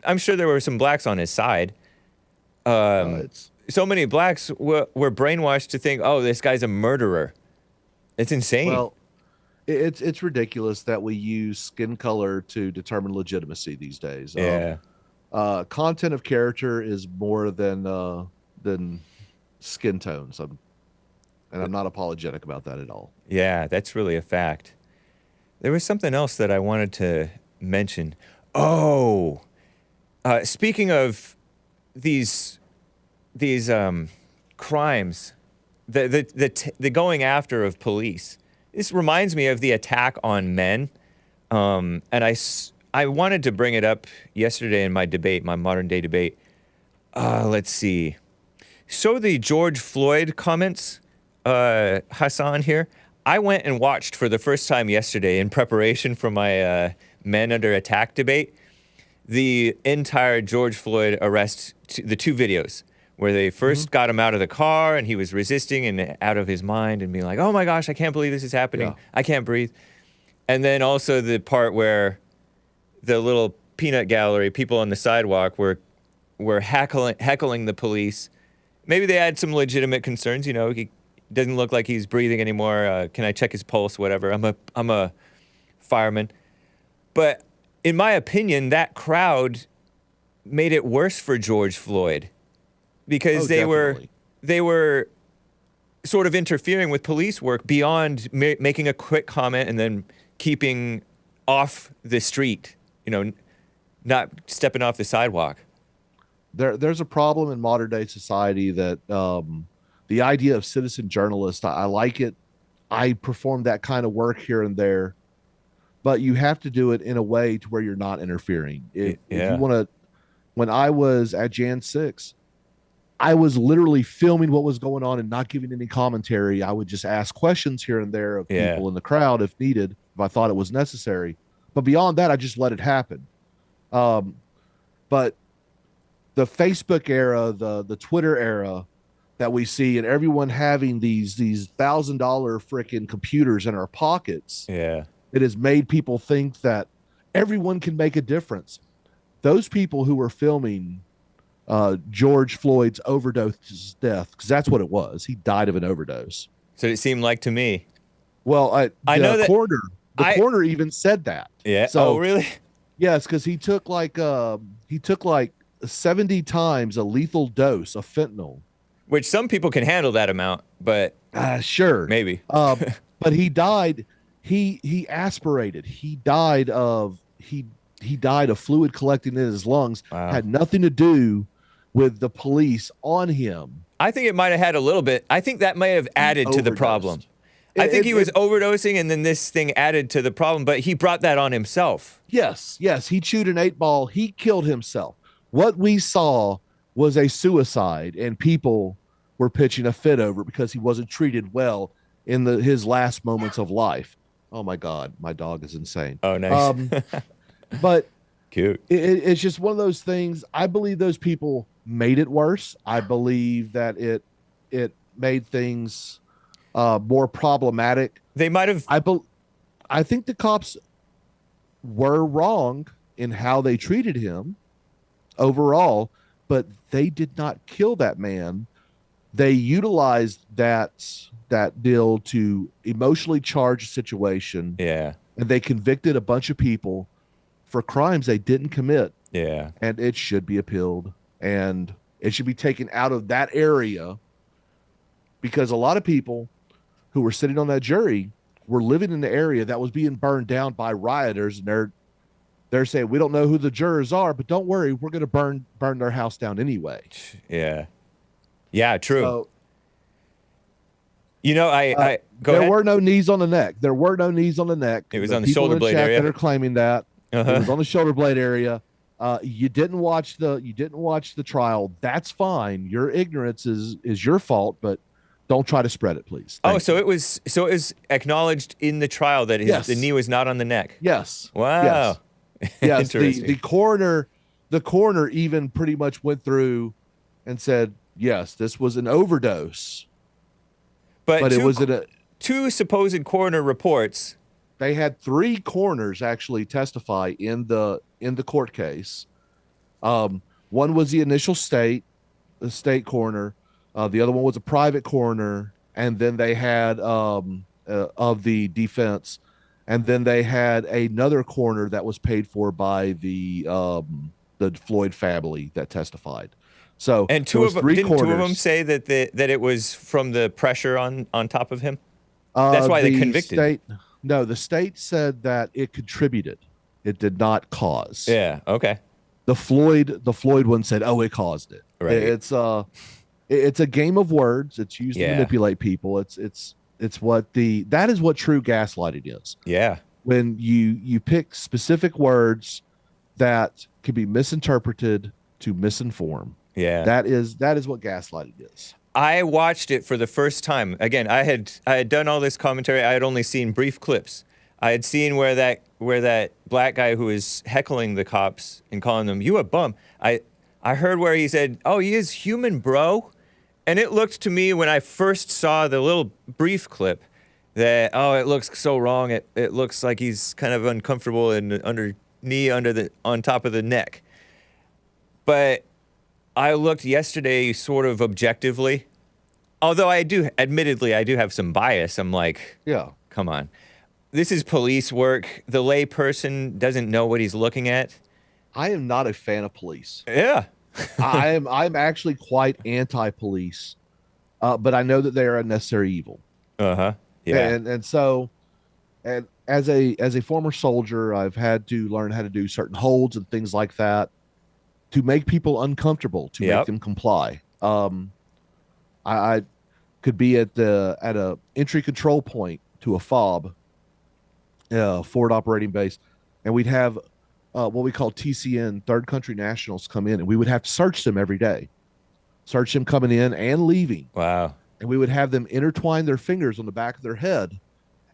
I'm sure there were some blacks on his side. So many blacks were brainwashed to think, oh, this guy's a murderer. It's insane. Well, it's ridiculous that we use skin color to determine legitimacy these days. Yeah. Content of character is more than skin tones. I'm not apologetic about that at all. Yeah, that's really a fact. There was something else that I wanted to mention. Oh, speaking of these crimes, the going after of police. This reminds me of the attack on men, and I wanted to bring it up yesterday in my debate, my modern day debate. Let's see. So the George Floyd comments, Hassan here. I went and watched for the first time yesterday in preparation for my men under attack debate, the entire George Floyd arrest, the two videos where they first got him out of the car and he was resisting and out of his mind and being like, oh my gosh, I can't believe this is happening. Yeah. I can't breathe. And then also the part where the little peanut gallery, people on the sidewalk were heckling the police. Maybe they had some legitimate concerns, Doesn't look like he's breathing anymore. Can I check his pulse? Whatever. I'm a fireman. But in my opinion, that crowd made it worse for George Floyd because they were sort of interfering with police work beyond making a quick comment and then keeping off the street, not stepping off the sidewalk. There's a problem in modern day society that the idea of citizen journalist, I like it. I perform that kind of work here and there, but you have to do it in a way to where you're not interfering. If you want to, when I was at Jan 6, I was literally filming what was going on and not giving any commentary. I would just ask questions here and there of people in the crowd if needed, if I thought it was necessary. But beyond that, I just let it happen. But the Facebook era, the Twitter era that we see, and everyone having these $1,000 freaking computers in our pockets, it has made people think that everyone can make a difference. Those people who were filming George Floyd's overdose death, because that's what it was. He died of an overdose. So it seemed like to me. Well, I know that the coroner even said that. Yeah. So, really? Yes, because he took like 70 times a lethal dose of fentanyl. Which some people can handle that amount, but sure, maybe. But he died. He aspirated. He died of fluid collecting in his lungs. Wow. Had nothing to do with the police on him. I think it might have had a little bit. I think that may have added to the problem. I think he was overdosing, and then this thing added to the problem, but he brought that on himself. Yes. He chewed an 8-ball. He killed himself. What we saw was a suicide, and people were pitching a fit over because he wasn't treated well in his last moments of life. Oh my God, my dog is insane. Oh, nice. But cute. It's just one of those things. I believe those people made it worse. I believe that it made things more problematic. They might have. I think the cops were wrong in how they treated him overall, but they did not kill that man. They utilized that deal to emotionally charge a situation. Yeah. And they convicted a bunch of people for crimes they didn't commit. Yeah. And it should be appealed, and it should be taken out of that area, because a lot of people who were sitting on that jury were living in the area that was being burned down by rioters, and they're saying, we don't know who the jurors are, but don't worry, we're going to burn their house down anyway. Yeah. Yeah, true. So, I go there ahead. were no knees on the neck. There were no knees on the neck. It was on the shoulder blade area. That are claiming that it was on the shoulder blade area. You didn't watch the trial. That's fine. Your ignorance is your fault, but don't try to spread it, please. So it was acknowledged in the trial that the knee was not on the neck. Yes. Wow. Yes. The coroner even pretty much went through and said, yes, this was an overdose. But it was two supposed coroner reports. They had 3 coroners actually testify in the court case. One was the initial state coroner. The other one was a private coroner, and then they had of the defense, and then they had another coroner that was paid for by the Floyd family that testified. So and didn't two of them say that it was from the pressure on top of him? That's why they convicted. The state said that it contributed. It did not cause. Yeah. Okay. The Floyd one said, "Oh, it caused it." Right. It's a game of words. It's used to manipulate people. That is what true gaslighting is. Yeah. When you pick specific words that can be misinterpreted to misinform. Yeah. That is what gaslighting is. I watched it for the first time. Again, I had done all this commentary. I had only seen brief clips. I had seen where that black guy who was heckling the cops and calling them, "You a bum." I heard where he said, "Oh, he is human, bro." And it looked to me when I first saw the little brief clip that, it looks so wrong. It looks like he's kind of uncomfortable and on top of the neck. But I looked yesterday sort of objectively, Although I do have some bias. I'm like, Yeah. come on. This is police work. The lay person doesn't know what he's looking at. I am not a fan of police. Yeah. I'm actually quite anti-police, but I know that they are a necessary evil. Uh-huh. Yeah. And so, and as a former soldier, I've had to learn how to do certain holds and things like that to make people uncomfortable, to make them comply. I could be at a entry control point to a FOB, forward operating base, and we'd have what we call TCN, third country nationals, come in, and we would have to search them every day, search them coming in and leaving. Wow. And we would have them intertwine their fingers on the back of their head.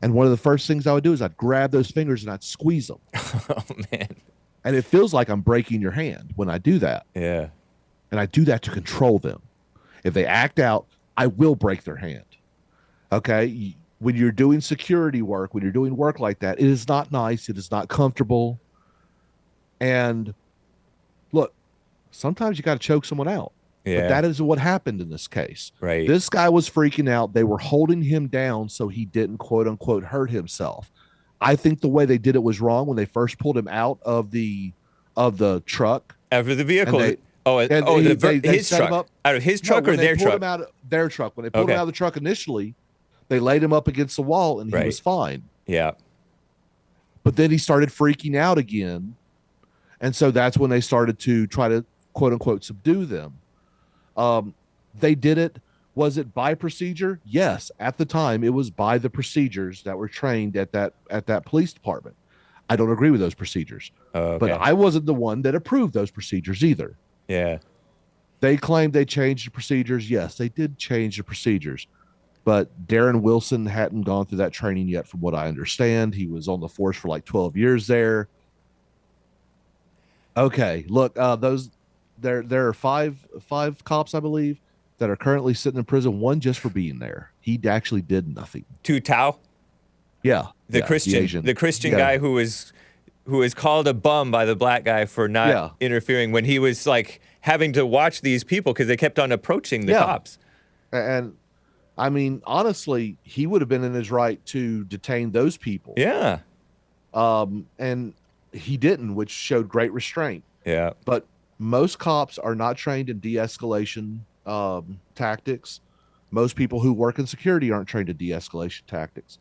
And one of the first things I would do is I'd grab those fingers and I'd squeeze them. Oh, man. And it feels like I'm breaking your hand when I do that. Yeah. And I do that to control them. If they act out, I will break their hand. Okay? When you're doing security work, when you're doing work like that, it is not nice. It is not comfortable. And look, sometimes you got to choke someone out. Yeah. But that is what happened in this case. Right. This guy was freaking out. They were holding him down so he didn't, quote unquote, hurt himself. I think the way they did it was wrong when they first pulled him out of the truck. After the vehicle. His truck. Out of his truck or their truck? Out of their truck. When they pulled him out of the truck initially, they laid him up against the wall and he was fine. Yeah. But then he started freaking out again. And so that's when they started to try to, quote unquote, subdue them. They did it. Was it by procedure? Yes. At the time, it was by the procedures that were trained at that police department. I don't agree with those procedures, but I wasn't the one that approved those procedures either. Yeah. They claimed they changed the procedures. Yes, they did change the procedures, but Darren Wilson hadn't gone through that training yet, from what I understand. He was on the force for like 12 years there. Okay, look, there are five cops, I believe, that are currently sitting in prison. One just for being there. He actually did nothing. Tu Tao? Yeah. The Christian guy who was called a bum by the black guy for not interfering when he was like having to watch these people because they kept on approaching the cops. And I mean, honestly, he would have been in his right to detain those people. Yeah. And he didn't, which showed great restraint. Yeah. But most cops are not trained in de-escalation tactics. Most people who work in security aren't trained in de-escalation tactics.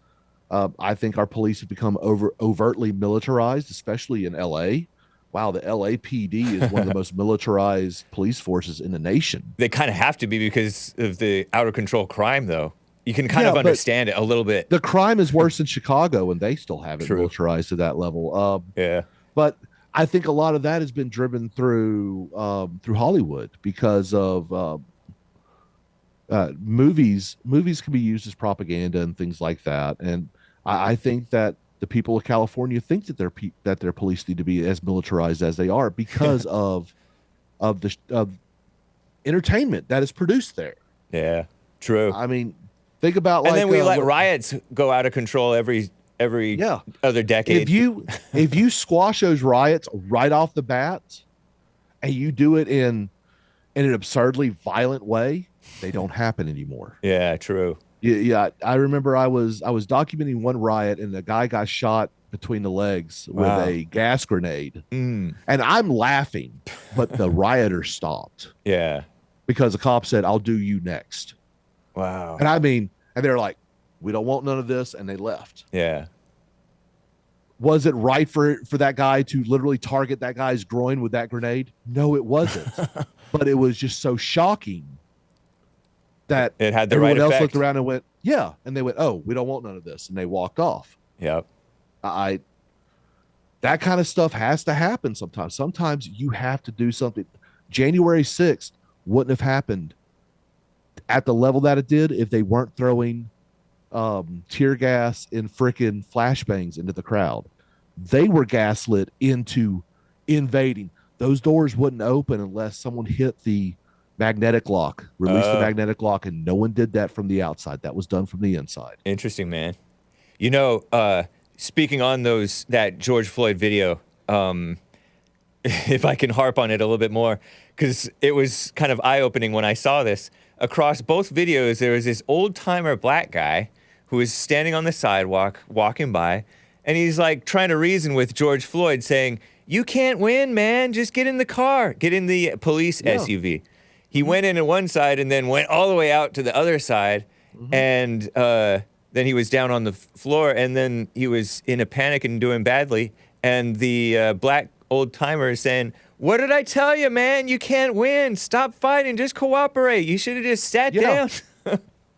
I think our police have become overtly militarized, especially in LA. Wow, the LAPD is one of the most militarized police forces in the nation. They kind of have to be because of the out of control crime, though. You can kind of understand it a little bit. The crime is worse in Chicago, and they still have it militarized to that level. But I think a lot of that has been driven through Hollywood because of movies. Movies can be used as propaganda and things like that. And I think that the people of California think that their police need to be as militarized as they are because of entertainment that is produced there. Yeah, true. I mean, think about and then we let riots go out of control every other decade. If you squash those riots right off the bat, and you do it in an absurdly violent way, they don't happen anymore. Yeah, true. Yeah, I remember I was documenting one riot and the guy got shot between the legs with a gas grenade. And I'm laughing, but the rioter stopped. Yeah. Because the cop said, "I'll do you next." Wow. And I mean, and they're like, "We don't want none of this," and they left. Yeah. Was it right for that guy to literally target that guy's groin with that grenade? No, it wasn't. But it was just so shocking that it had the everyone right else effect. looked around and went, "Yeah," and they went, "Oh, we don't want none of this," and they walked off. Yep. That kind of stuff has to happen sometimes. Sometimes you have to do something. January 6th wouldn't have happened at the level that it did if they weren't throwing tear gas and frickin' flashbangs into the crowd. They were gaslit into invading. Those doors wouldn't open unless someone hit the magnetic lock, released the magnetic lock, and no one did that from the outside. That was done from the inside. Interesting, man. You know, speaking on that George Floyd video, if I can harp on it a little bit more, because it was kind of eye-opening when I saw this. across both videos, there was this old-timer black guy who was standing on the sidewalk, walking by, and he's like trying to reason with George Floyd, saying, "You can't win, man. Just get in the car. Get in the police SUV." He went in at one side and then went all the way out to the other side, and then he was down on the floor, and then he was in a panic and doing badly, and the black old-timer is saying, "What did I tell you, man? You can't win. Stop fighting. Just cooperate. You should have just sat down."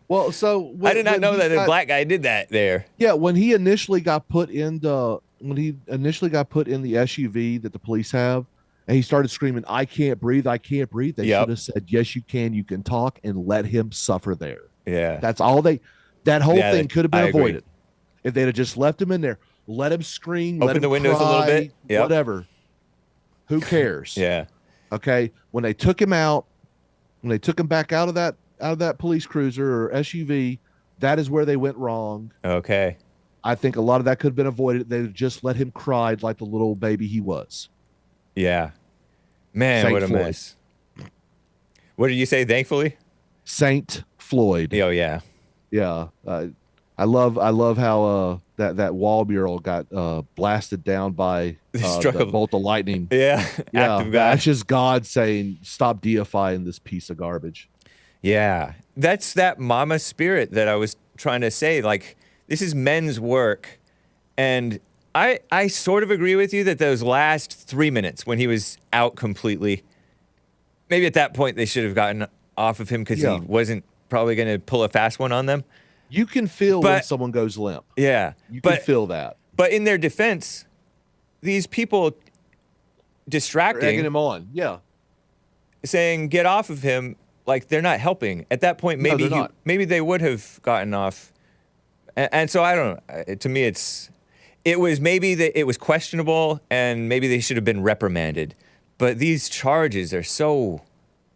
Well, so I did not know that a black guy did that there. Yeah, when he initially got put in the SUV that the police have, and he started screaming, "I can't breathe, I can't breathe," they should have said, "Yes, you can talk," and let him suffer there. Yeah. That's all that whole thing could have been agree. avoided. If they'd have just left him in there, let him scream, let Open him the windows cry, a little bit. Yep. Whatever. Who cares? Yeah. Okay. When they took him out, when they took him back out of that police cruiser or SUV, that is where they went wrong. Okay. I think a lot of that could have been avoided. They'd just let him cry like the little baby he was. Yeah. Man, Saint what a Floyd. mess. What did you say, thankfully? Saint Floyd. Oh, yeah. Yeah. I love how that wall mural got blasted down by Struck the a bolt of lightning. Yeah. Yeah, Act of God. that's just God saying, "Stop deifying this piece of garbage." Yeah. That's that mama spirit that I was trying to say. Like, this is men's work. And I sort of agree with you that those last 3 minutes when he was out completely, maybe at that point they should have gotten off of him because he wasn't probably going to pull a fast one on them. You can feel when someone goes limp. Yeah. You can feel that. But in their defense, these people distracting, egging him on. Yeah. saying, "Get off of him," like they're not helping. At that point, maybe they're not. maybe they would have gotten off. And so I don't know. To me, it was maybe that it was questionable, and maybe they should have been reprimanded. But these charges are so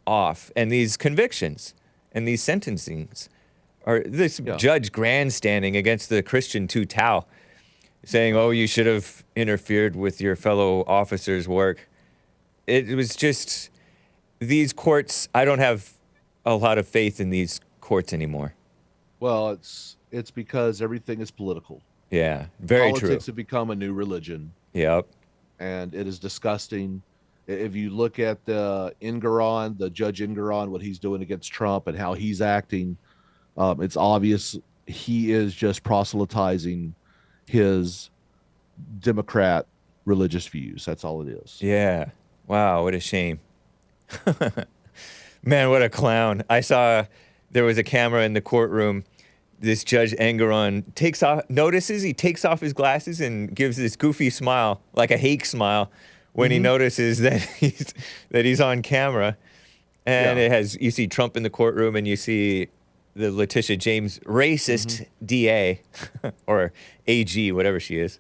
off, and these convictions and these sentencings are this judge grandstanding against the Christian Tu Tao, saying, "Oh, you should have interfered with your fellow officer's work." It was just these courts. I don't have a lot of faith in these courts anymore. Well, it's because everything is political. Yeah, very true. Politics have become a new religion. Yep. And it is disgusting. If you look at the Judge Engeron, what he's doing against Trump and how he's acting, it's obvious he is just proselytizing his Democrat religious views. That's all it is. Yeah. Wow, what a shame. Man, what a clown. I saw there was a camera in the courtroom. This Judge Engeron notices he takes off his glasses and gives this goofy smile, like a hake smile, when he notices that he's on camera. And you see Trump in the courtroom, and you see the Letitia James racist DA or AG, whatever she is.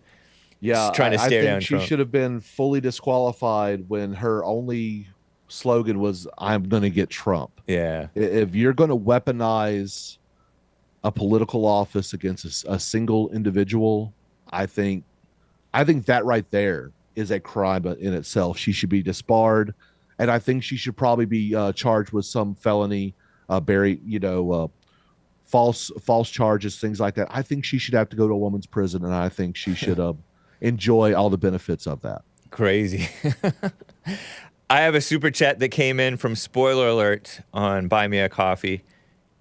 Yeah, trying to stare down she Trump. should have been fully disqualified when her only slogan was, "I'm going to get Trump." Yeah. If you're going to weaponize a political office against a single individual, I think that right there is a crime in itself. She should be disbarred, and I think she should probably be charged with some felony, false charges, things like that. I think she should have to go to a woman's prison, and I think she should enjoy all the benefits of that. Crazy. I have a super chat that came in from Spoiler Alert on Buy Me a Coffee,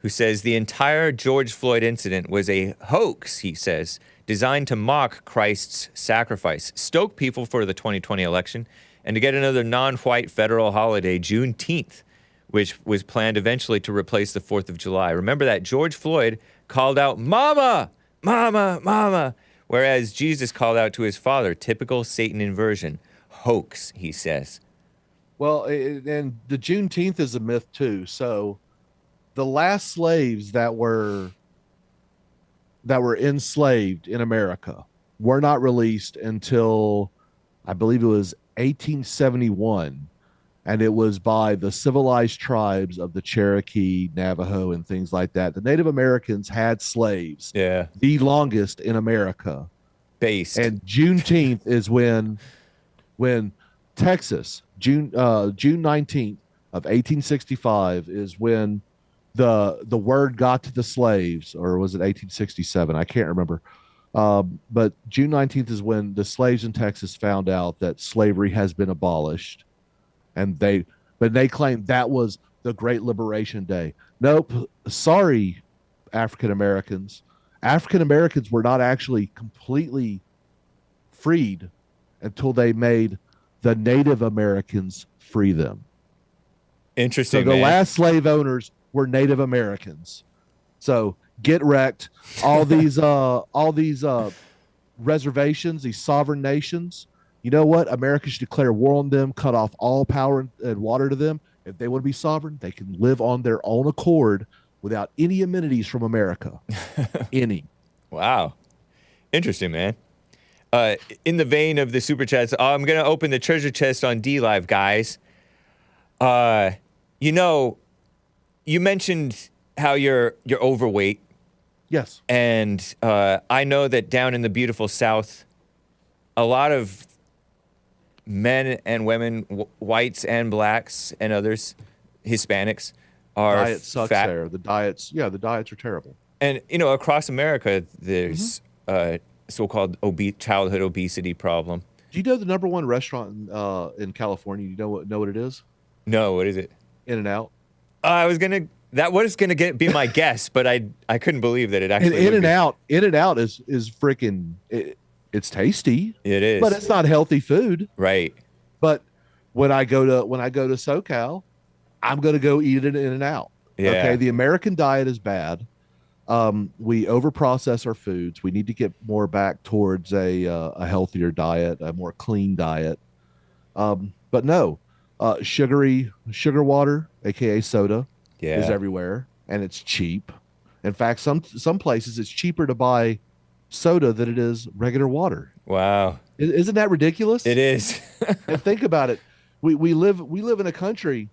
who says the entire George Floyd incident was a hoax, he says, designed to mock Christ's sacrifice, stoke people for the 2020 election, and to get another non-white federal holiday, Juneteenth, which was planned eventually to replace the 4th of July. Remember that George Floyd called out, "Mama, mama, mama," whereas Jesus called out to his father. Typical Satan inversion. Hoax, he says. Well, and the Juneteenth is a myth too. So the last slaves that were enslaved in America were not released until, I believe it was 1871. And it was by the civilized tribes of the Cherokee, Navajo, and things like that. The Native Americans had slaves. Yeah. The longest in America. Based. And Juneteenth is when Texas, June 19th of 1865 is when the word got to the slaves, or was it 1867? I can't remember. But June 19th is when the slaves in Texas found out that slavery has been abolished, and they claimed that was the Great Liberation Day. Nope. Sorry, African Americans. African Americans were not actually completely freed until they made the Native Americans free them. Interesting. So the last slave owners were Native Americans. So get wrecked. All these reservations, these sovereign nations. You know what? America should declare war on them, cut off all power and water to them. If they want to be sovereign, they can live on their own accord without any amenities from America. Any. Wow. Interesting, man. In the vein of the super chats, I'm going to open the treasure chest on D-Live, guys. You know, you mentioned how you're overweight. Yes. And I know that down in the beautiful South, a lot of men and women, whites and blacks and others, Hispanics, are diet sucks fat. there. The diets are terrible. And, you know, across America, there's so-called childhood obesity problem. Do you know the number one restaurant in California? You know what it is? No, what is it? In-N-Out. That was gonna be my guess, but I couldn't believe that it actually. In-N-Out is freaking. It's tasty. It is, but it's not healthy food. Right. But when I go to SoCal, I'm gonna go eat it in In-N-Out. Yeah. Okay. The American diet is bad. We overprocess our foods. We need to get more back towards a healthier diet, a more clean diet. But no, sugar water, aka soda, is everywhere, and it's cheap. In fact, some places it's cheaper to buy soda than it is regular water. Wow. Isn't that ridiculous? It is. And think about it. We live in a country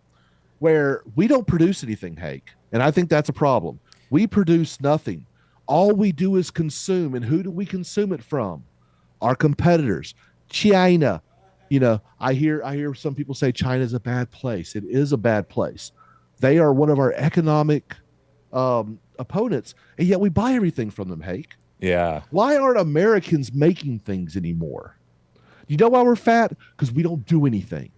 where we don't produce anything, Hake, and I think that's a problem. We produce nothing. All we do is consume. And who do we consume it from? Our competitors. China. You know, I hear some people say China is a bad place. It is a bad place. They are one of our economic opponents, and yet we buy everything from them, Hake. Yeah. Why aren't Americans making things anymore? You know why we're fat? Because we don't do anything.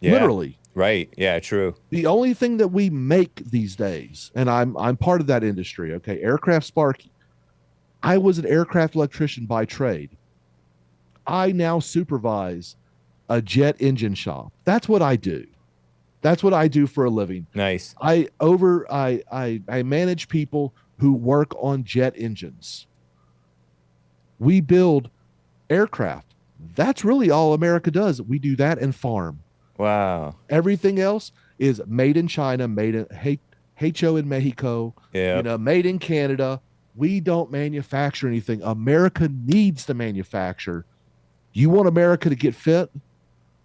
Yeah. Literally. Right. Yeah, true. The only thing that we make these days, and I'm part of that industry, okay, AircraftSparky. I was an aircraft electrician by trade. I now supervise a jet engine shop. That's what I do. That's what I do for a living. Nice. I manage people who work on jet engines. We build aircraft. That's really all America does. We do that and farm. Wow. Everything else is made in China, made in HO in Mexico, made in Canada. We don't manufacture anything. America needs to manufacture. You want America to get fit?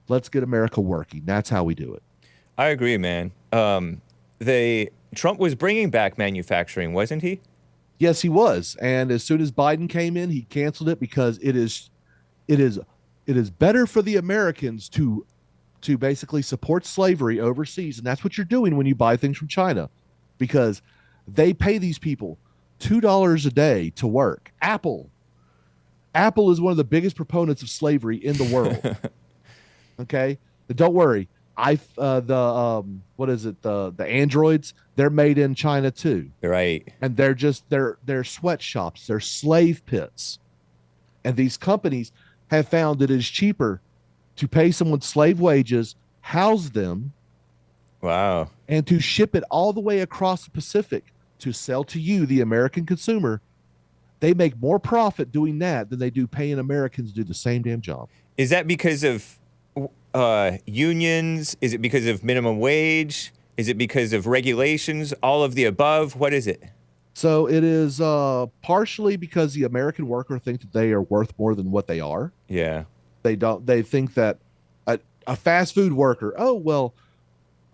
Let's get America working. That's how we do it. I agree, man. Trump was bringing back manufacturing, wasn't he? Yes, he was. And as soon as Biden came in, he canceled it because it is better for the Americans to basically support slavery overseas. And that's what you're doing when you buy things from China, because they pay these people $2 a day to work. Apple is one of the biggest proponents of slavery in the world. Okay. But don't worry. The androids, they're made in China too. Right. And they're sweatshops. They're slave pits. And these companies have found that it is cheaper to pay someone slave wages, house them. Wow. And to ship it all the way across the Pacific to sell to you, the American consumer. They make more profit doing that than they do paying Americans to do the same damn job. Is that because of unions? Is it because of minimum wage? Is it because of regulations? All of the above? What is it? So it is partially because the American worker thinks that they are worth more than what they are. Yeah. They think that a fast food worker, oh, well,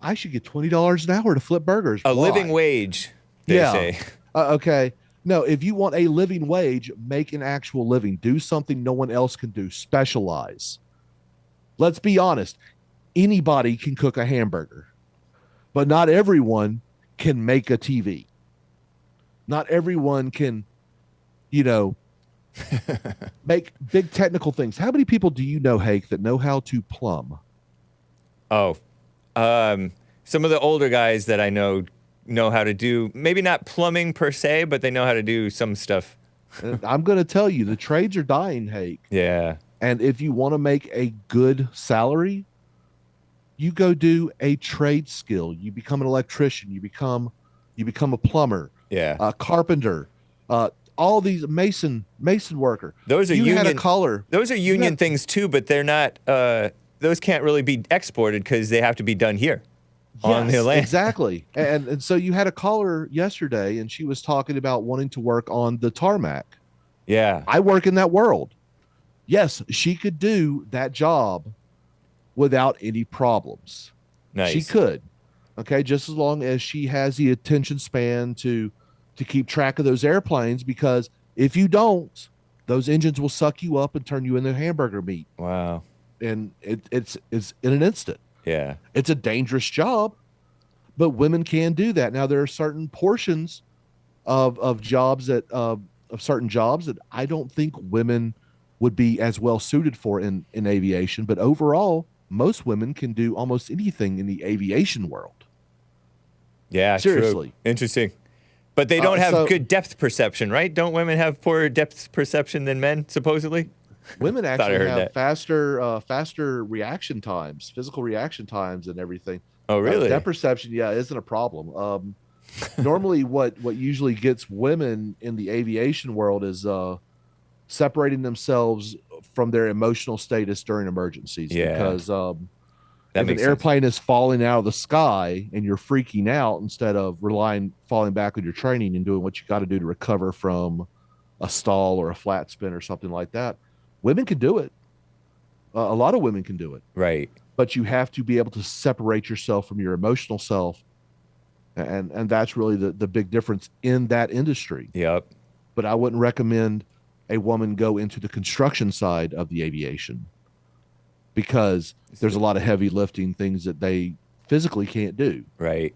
I should get $20 an hour to flip burgers. A living wage, they say. Okay. No, if you want a living wage, make an actual living. Do something no one else can do. Specialize. Let's be honest. Anybody can cook a hamburger, but not everyone can make a TV. Not everyone can, make big technical things. How many people do you know, Hake, that know how to plumb? Oh, some of the older guys that I know how to do, maybe not plumbing per se, but they know how to do some stuff. And I'm going to tell you, the trades are dying, Hake. Yeah. And if you want to make a good salary, you go do a trade skill. You become an electrician. You become a plumber. Yeah. A carpenter. All these mason worker. Those are you had a union color. Those are union things too, but they're not. Those can't really be exported because they have to be done here on the land. Exactly. And so you had a caller yesterday, and she was talking about wanting to work on the tarmac. Yeah. I work in that world. Yes, she could do that job without any problems. Nice. She could. Okay, just as long as she has the attention span to keep track of those airplanes, because if you don't, those engines will suck you up and turn you into hamburger meat. Wow. And it's in an instant. Yeah. It's a dangerous job, but women can do that. Now, there are certain portions of jobs of certain jobs that I don't think women would be as well suited for in aviation, but overall, most women can do almost anything in the aviation world. Yeah, seriously. True. Interesting. But they don't have good depth perception, right? Don't women have poorer depth perception than men, supposedly? Women actually have faster reaction times, physical reaction times and everything. Oh, really? Depth perception, yeah, isn't a problem. Normally what usually gets women in the aviation world is separating themselves from their emotional status during emergencies. Yeah. Because if an makes airplane is falling out of the sky and you're freaking out, instead of falling back on your training and doing what you got to do to recover from a stall or a flat spin or something like that, women can do it. A lot of women can do it. Right. But you have to be able to separate yourself from your emotional self. And that's really the big difference in that industry. Yep. But I wouldn't recommend a woman go into the construction side of the aviation, because there's a lot of heavy lifting things that they physically can't do. Right.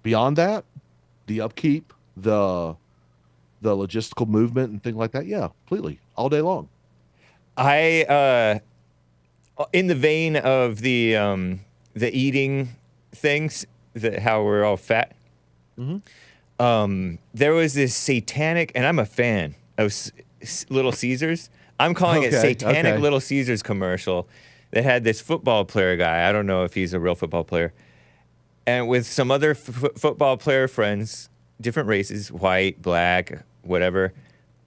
Beyond that, the upkeep, the logistical movement and things like that, yeah, completely, all day long. I, in the vein of the eating things, how we're all fat, there was this satanic, and I'm a fan of Little Caesars. I'm calling it Satanic Little Caesars commercial that had this football player guy. I don't know if he's a real football player. And with some other football player friends, different races, white, black, whatever,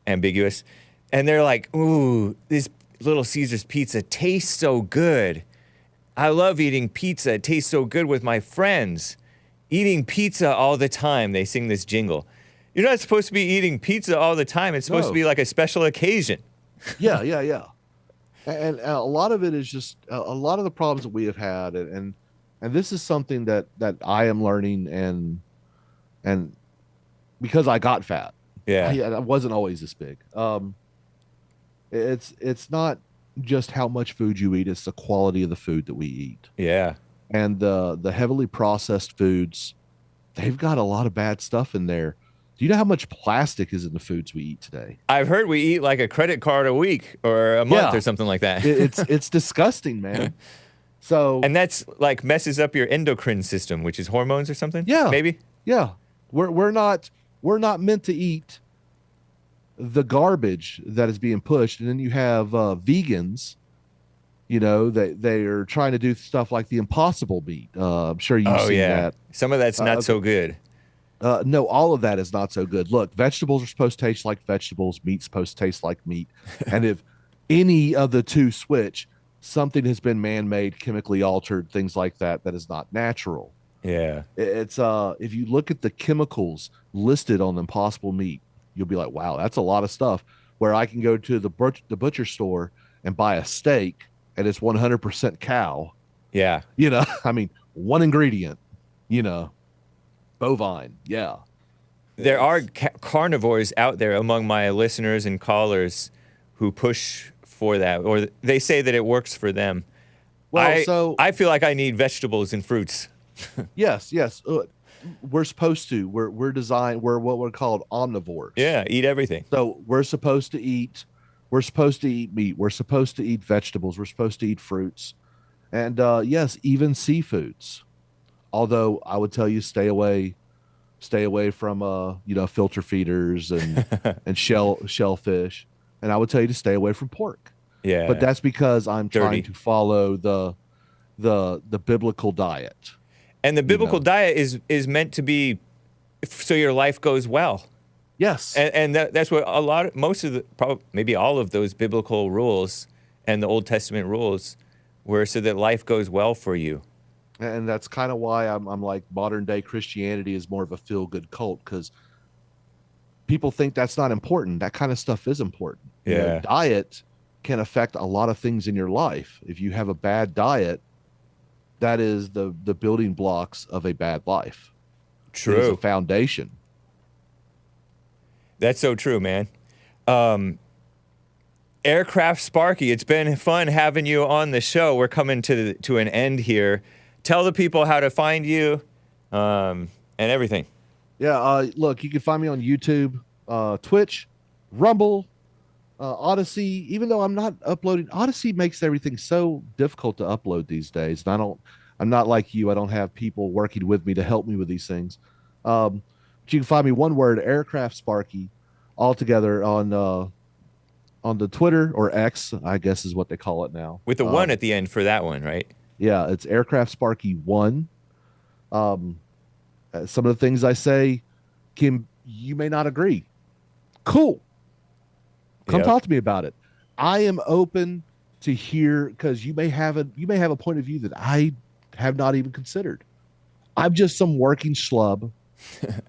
ambiguous. And they're like, ooh, this Little Caesars pizza tastes so good. I love eating pizza. It tastes so good with my friends. Eating pizza all the time. They sing this jingle. You're not supposed to be eating pizza all the time. It's supposed to be like a special occasion. Yeah. And a lot of it is just a lot of the problems that we have had, and this is something that I am learning, and because I got fat, I wasn't always this big. It's not just how much food you eat; it's the quality of the food that we eat. Yeah, and the heavily processed foods, they've got a lot of bad stuff in there. Do you know how much plastic is in the foods we eat today? I've heard we eat like a credit card a week or a month or something like that. It's disgusting, man. So, and that's like messes up your endocrine system, which is hormones or something. Yeah, maybe. Yeah, we're not meant to eat the garbage that is being pushed, and then you have vegans. You know, they are trying to do stuff like the Impossible meat. I'm sure you've seen that. Some of that's not so good. No, all of that is not so good. Look, vegetables are supposed to taste like vegetables. Meat's supposed to taste like meat. And if any of the two switch, something has been man-made, chemically altered, things like that is not natural. Yeah. It's if you look at the chemicals listed on Impossible meat, you'll be like, wow, that's a lot of stuff. Where I can go to the butcher store and buy a steak and it's 100% cow. Yeah. You know, I mean, one ingredient, you know. Bovine, yeah. There are carnivores out there among my listeners and callers who push for that, or they say that it works for them. Well, I feel like I need vegetables and fruits. Yes. we're supposed to. We're designed. We're what we're called omnivores. Yeah, eat everything. So we're supposed to eat. We're supposed to eat meat. We're supposed to eat vegetables. We're supposed to eat fruits, and yes, even seafoods. Although I would tell you, stay away from filter feeders and and shellfish, and I would tell you to stay away from pork. Yeah, but that's because I'm Dirty. trying to follow the biblical diet. And the biblical diet is meant to be so your life goes well. Yes. And that's what most of maybe all of those biblical rules and the Old Testament rules were, so that life goes well for you. And that's kind of why I'm like, modern day Christianity is more of a feel good cult, because people think that's not important. That kind of stuff is important. Yeah. Diet can affect a lot of things in your life. If you have a bad diet, that is the building blocks of a bad life. True. It is a foundation. That's so true, man. AircraftSparky, it's been fun having you on the show. We're coming to an end here. Tell the people how to find you and everything. Yeah, look, you can find me on YouTube, Twitch, Rumble, Odyssey. Even though I'm not uploading, Odyssey makes everything so difficult to upload these days. And I'm not like you. I don't have people working with me to help me with these things. But you can find me, one word, AircraftSparky, all together on the Twitter, or X, I guess is what they call it now. With the one at the end for that one, right? Yeah, it's AircraftSparky1. Some of the things I say, Kim, you may not agree. Cool. Come talk to me about it. I am open to hear, because you may have a point of view that I have not even considered. I'm just some working schlub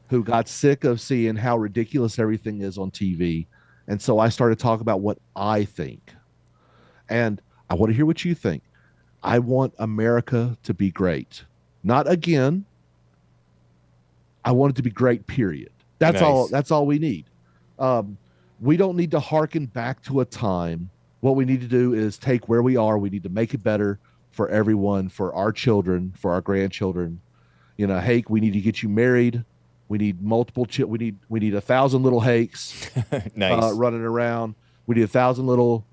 who got sick of seeing how ridiculous everything is on TV. And so I started talking about what I think. And I want to hear what you think. I want America to be great. Not again. I want it to be great, period. That's Nice. all. That's all we need. We don't need to hearken back to a time. What we need to do is take where we are. We need to make it better for everyone, for our children, for our grandchildren. Hake, we need to get you married. We need multiple. We need 1,000 little Hakes Nice. running around. We need 1,000 little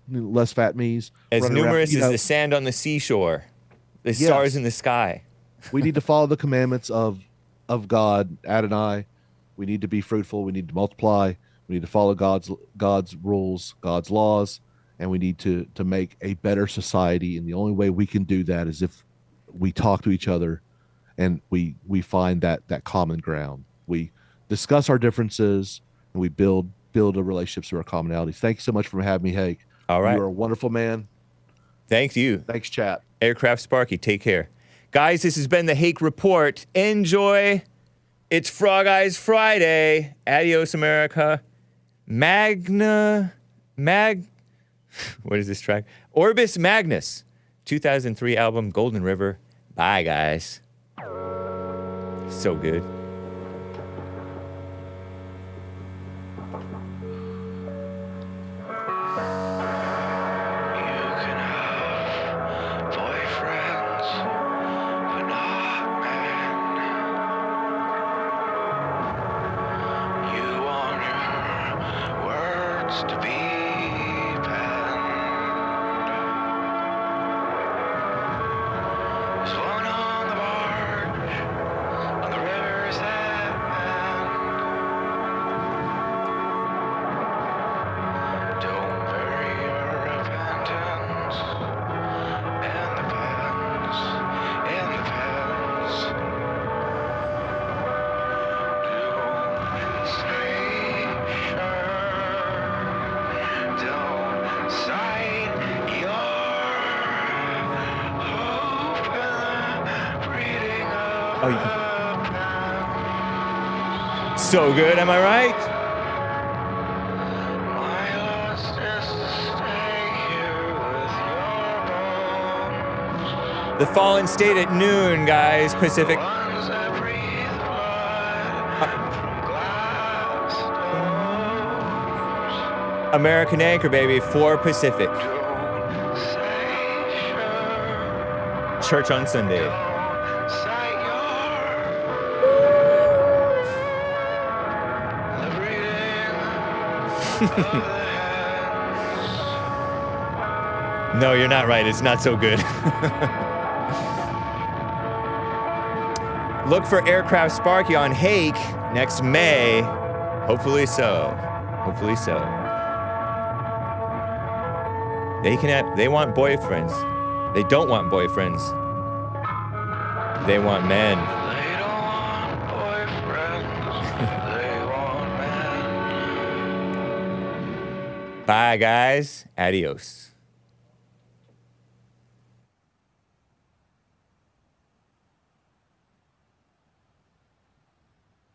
less fat me's. As running numerous around, as the sand on the seashore, the stars in the sky. We need to follow the commandments of God, Adonai. We need to be fruitful. We need to multiply. We need to follow God's rules, God's laws, and we need to make a better society. And the only way we can do that is if we talk to each other and we find that common ground. We discuss our differences and we build a relationships through our commonalities. Thank you so much for having me, Hake. All right. You're a wonderful man. Thank you. Thanks, chat. AircraftSparky, take care. Guys, this has been the Hake Report. Enjoy. It's Frog Eyes Friday. Adios, America. What is this track? Orbis Magnus, 2003 album, Golden River. Bye, guys. So good. So good, am I right? The Fallen State at noon, guys, Pacific. American Anchor, baby, 4 Pacific. Church on Sunday. No, you're not right. It's not so good. Look for AircraftSparky on Hake next May. Hopefully so. Hopefully so. They want boyfriends. They don't want boyfriends. They want men. They don't want boyfriends. They want men. Bye, guys. Adios.